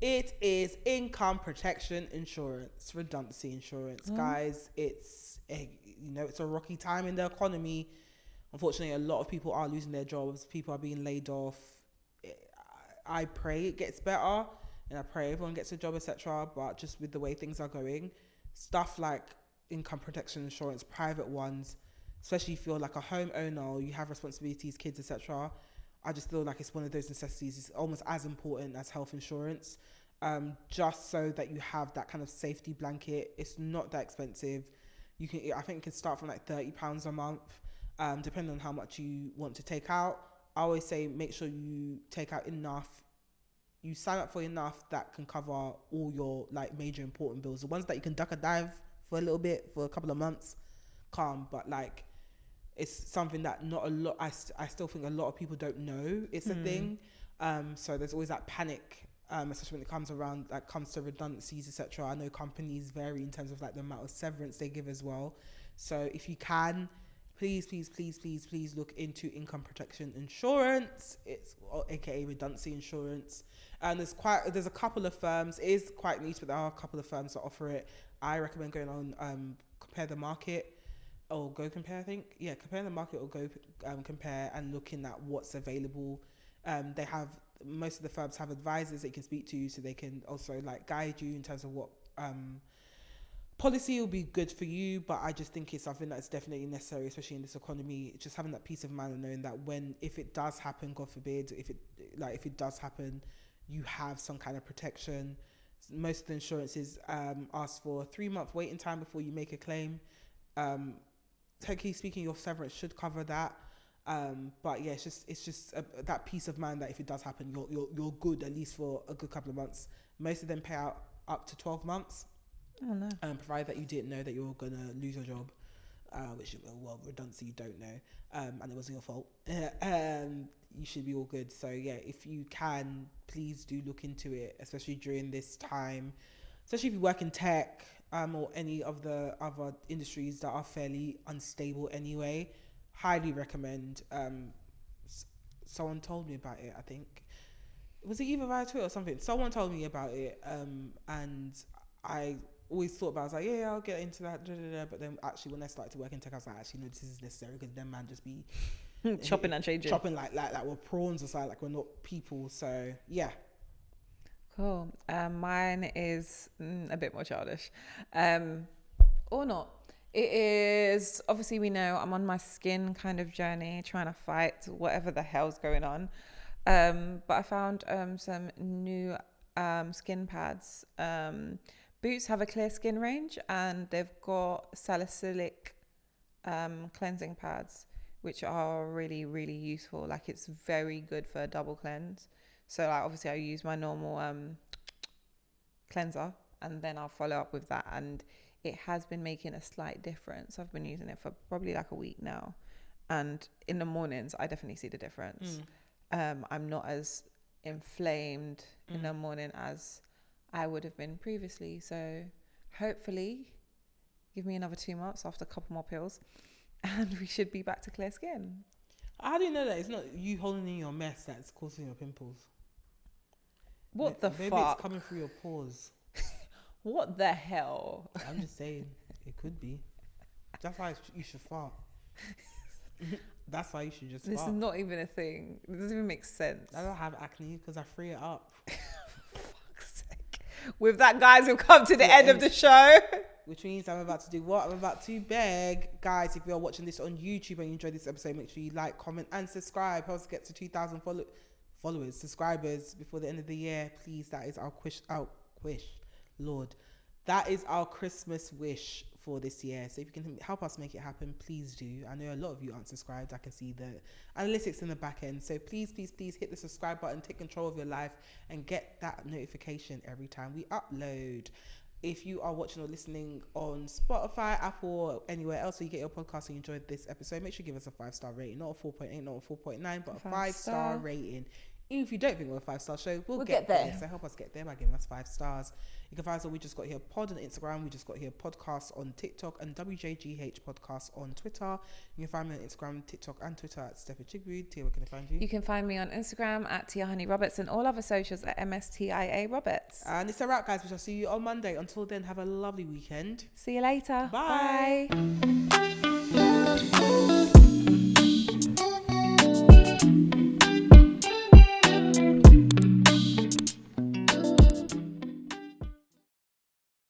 It is income protection insurance, redundancy insurance, guys. It's a rocky time in the economy. Unfortunately, a lot of people are losing their jobs. People are being laid off. I pray it gets better, and I pray everyone gets a job, etc. But just with the way things are going, stuff like income protection insurance, private ones, especially if you're like a homeowner, you have responsibilities, kids, etc. I just feel like it's one of those necessities. It's almost as important as health insurance, just so that you have that kind of safety blanket. It's not that expensive. I think it can start from like £30 a month, depending on how much you want to take out. I always say make sure you take out enough. You sign up for enough that can cover all your like major important bills. The ones that you can duck a dive for a little bit, for a couple of months, calm. But like, it's something that not a lot, I still think a lot of people don't know it's a thing. So there's always that panic, especially when it comes to redundancies, etc. I know companies vary in terms of like the amount of severance they give as well. So if you can, please look into income protection insurance. It's aka redundancy insurance. And there's a couple of firms. It is quite niche, but there are a couple of firms that offer it. I recommend going on Compare the Market. Or Go Compare, I think. Yeah, Compare the Market or Go Compare, and looking at what's available. Most of the firms have advisors that you can speak to, so they can also like guide you in terms of what policy will be good for you. But I just think it's something that's definitely necessary, especially in this economy. Just having that peace of mind and knowing that if it does happen, God forbid, if it does happen, you have some kind of protection. Most of the insurances ask for a 3-month waiting time before you make a claim. Technically speaking, your severance should cover that. But yeah, it's just that peace of mind that if it does happen, you're good at least for a good couple of months. Most of them pay out up to 12 months. Oh no. Provided that you didn't know that you're gonna lose your job, which redundancy you don't know, and it wasn't your fault. You should be all good. So yeah, if you can, please do look into it, especially during this time, especially if you work in tech. Or any of the other industries that are fairly unstable anyway. Highly recommend. Someone told me about it, I think. Was it either via Twitter or something? Someone told me about it, and I always thought about. I was like, yeah, I'll get into that. But then actually, when I started to work in tech, I was like, actually, no, this is necessary because then man just be chopping and changing. Chopping like we're prawns or something, like we're not people. So yeah. Cool. Mine is a bit more childish. Or not. It is, obviously we know I'm on my skin kind of journey, trying to fight whatever the hell's going on. But I found some new skin pads. Boots have a clear skin range, and they've got salicylic cleansing pads, which are really, really useful. Like, it's very good for a double cleanse. So like, obviously I use my normal cleanser, and then I'll follow up with that, and it has been making a slight difference. I've been using it for probably like a week now, and in the mornings I definitely see the difference. I'm not as inflamed in the morning as I would have been previously, so hopefully give me another 2 months after a couple more pills and we should be back to clear skin. How do you know that it's not you holding in your mess that's causing your pimples? What the Maybe fuck? it's coming through your pores. What the hell? I'm just saying, it could be. That's why you should fart. That's why you should just This fart. is not even a thing. It doesn't even make sense. I don't have acne because I free it up. Fuck's sake. With that, guys, we've come to the end of the show. Which means I'm about to do what? I'm about to beg. Guys, if you're watching this on YouTube and you enjoyed this episode, make sure you like, comment, and subscribe. Help us get to 2,000 followers, subscribers before the end of the year. Please, that is our wish. Lord, that is our Christmas wish for this year. So if you can help us make it happen, please do. I know a lot of you aren't subscribed. I can see the analytics in the back end. So please hit the subscribe button, take control of your life, and get that notification every time we upload. If you are watching or listening on Spotify, Apple, or anywhere else where you get your podcast and you enjoyed this episode, make sure you give us a 5-star rating. Not a 4.8, not a 4.9, but a 5-star rating. Even if you don't think we're a 5-star show, we'll get there. So help us get there by giving us 5 stars. You can find us on We Just Got Here Pod on Instagram, We Just Got Here Podcast on TikTok, and WJGH Podcast on Twitter. You can find me on Instagram, TikTok, and Twitter at Steph Tia. Tia, where can I find you? You can find me on Instagram at Tia Honey Roberts, and all other socials at MSTIA Roberts. And it's a wrap, guys. We shall see you on Monday. Until then, have a lovely weekend. See you later. Bye. Bye.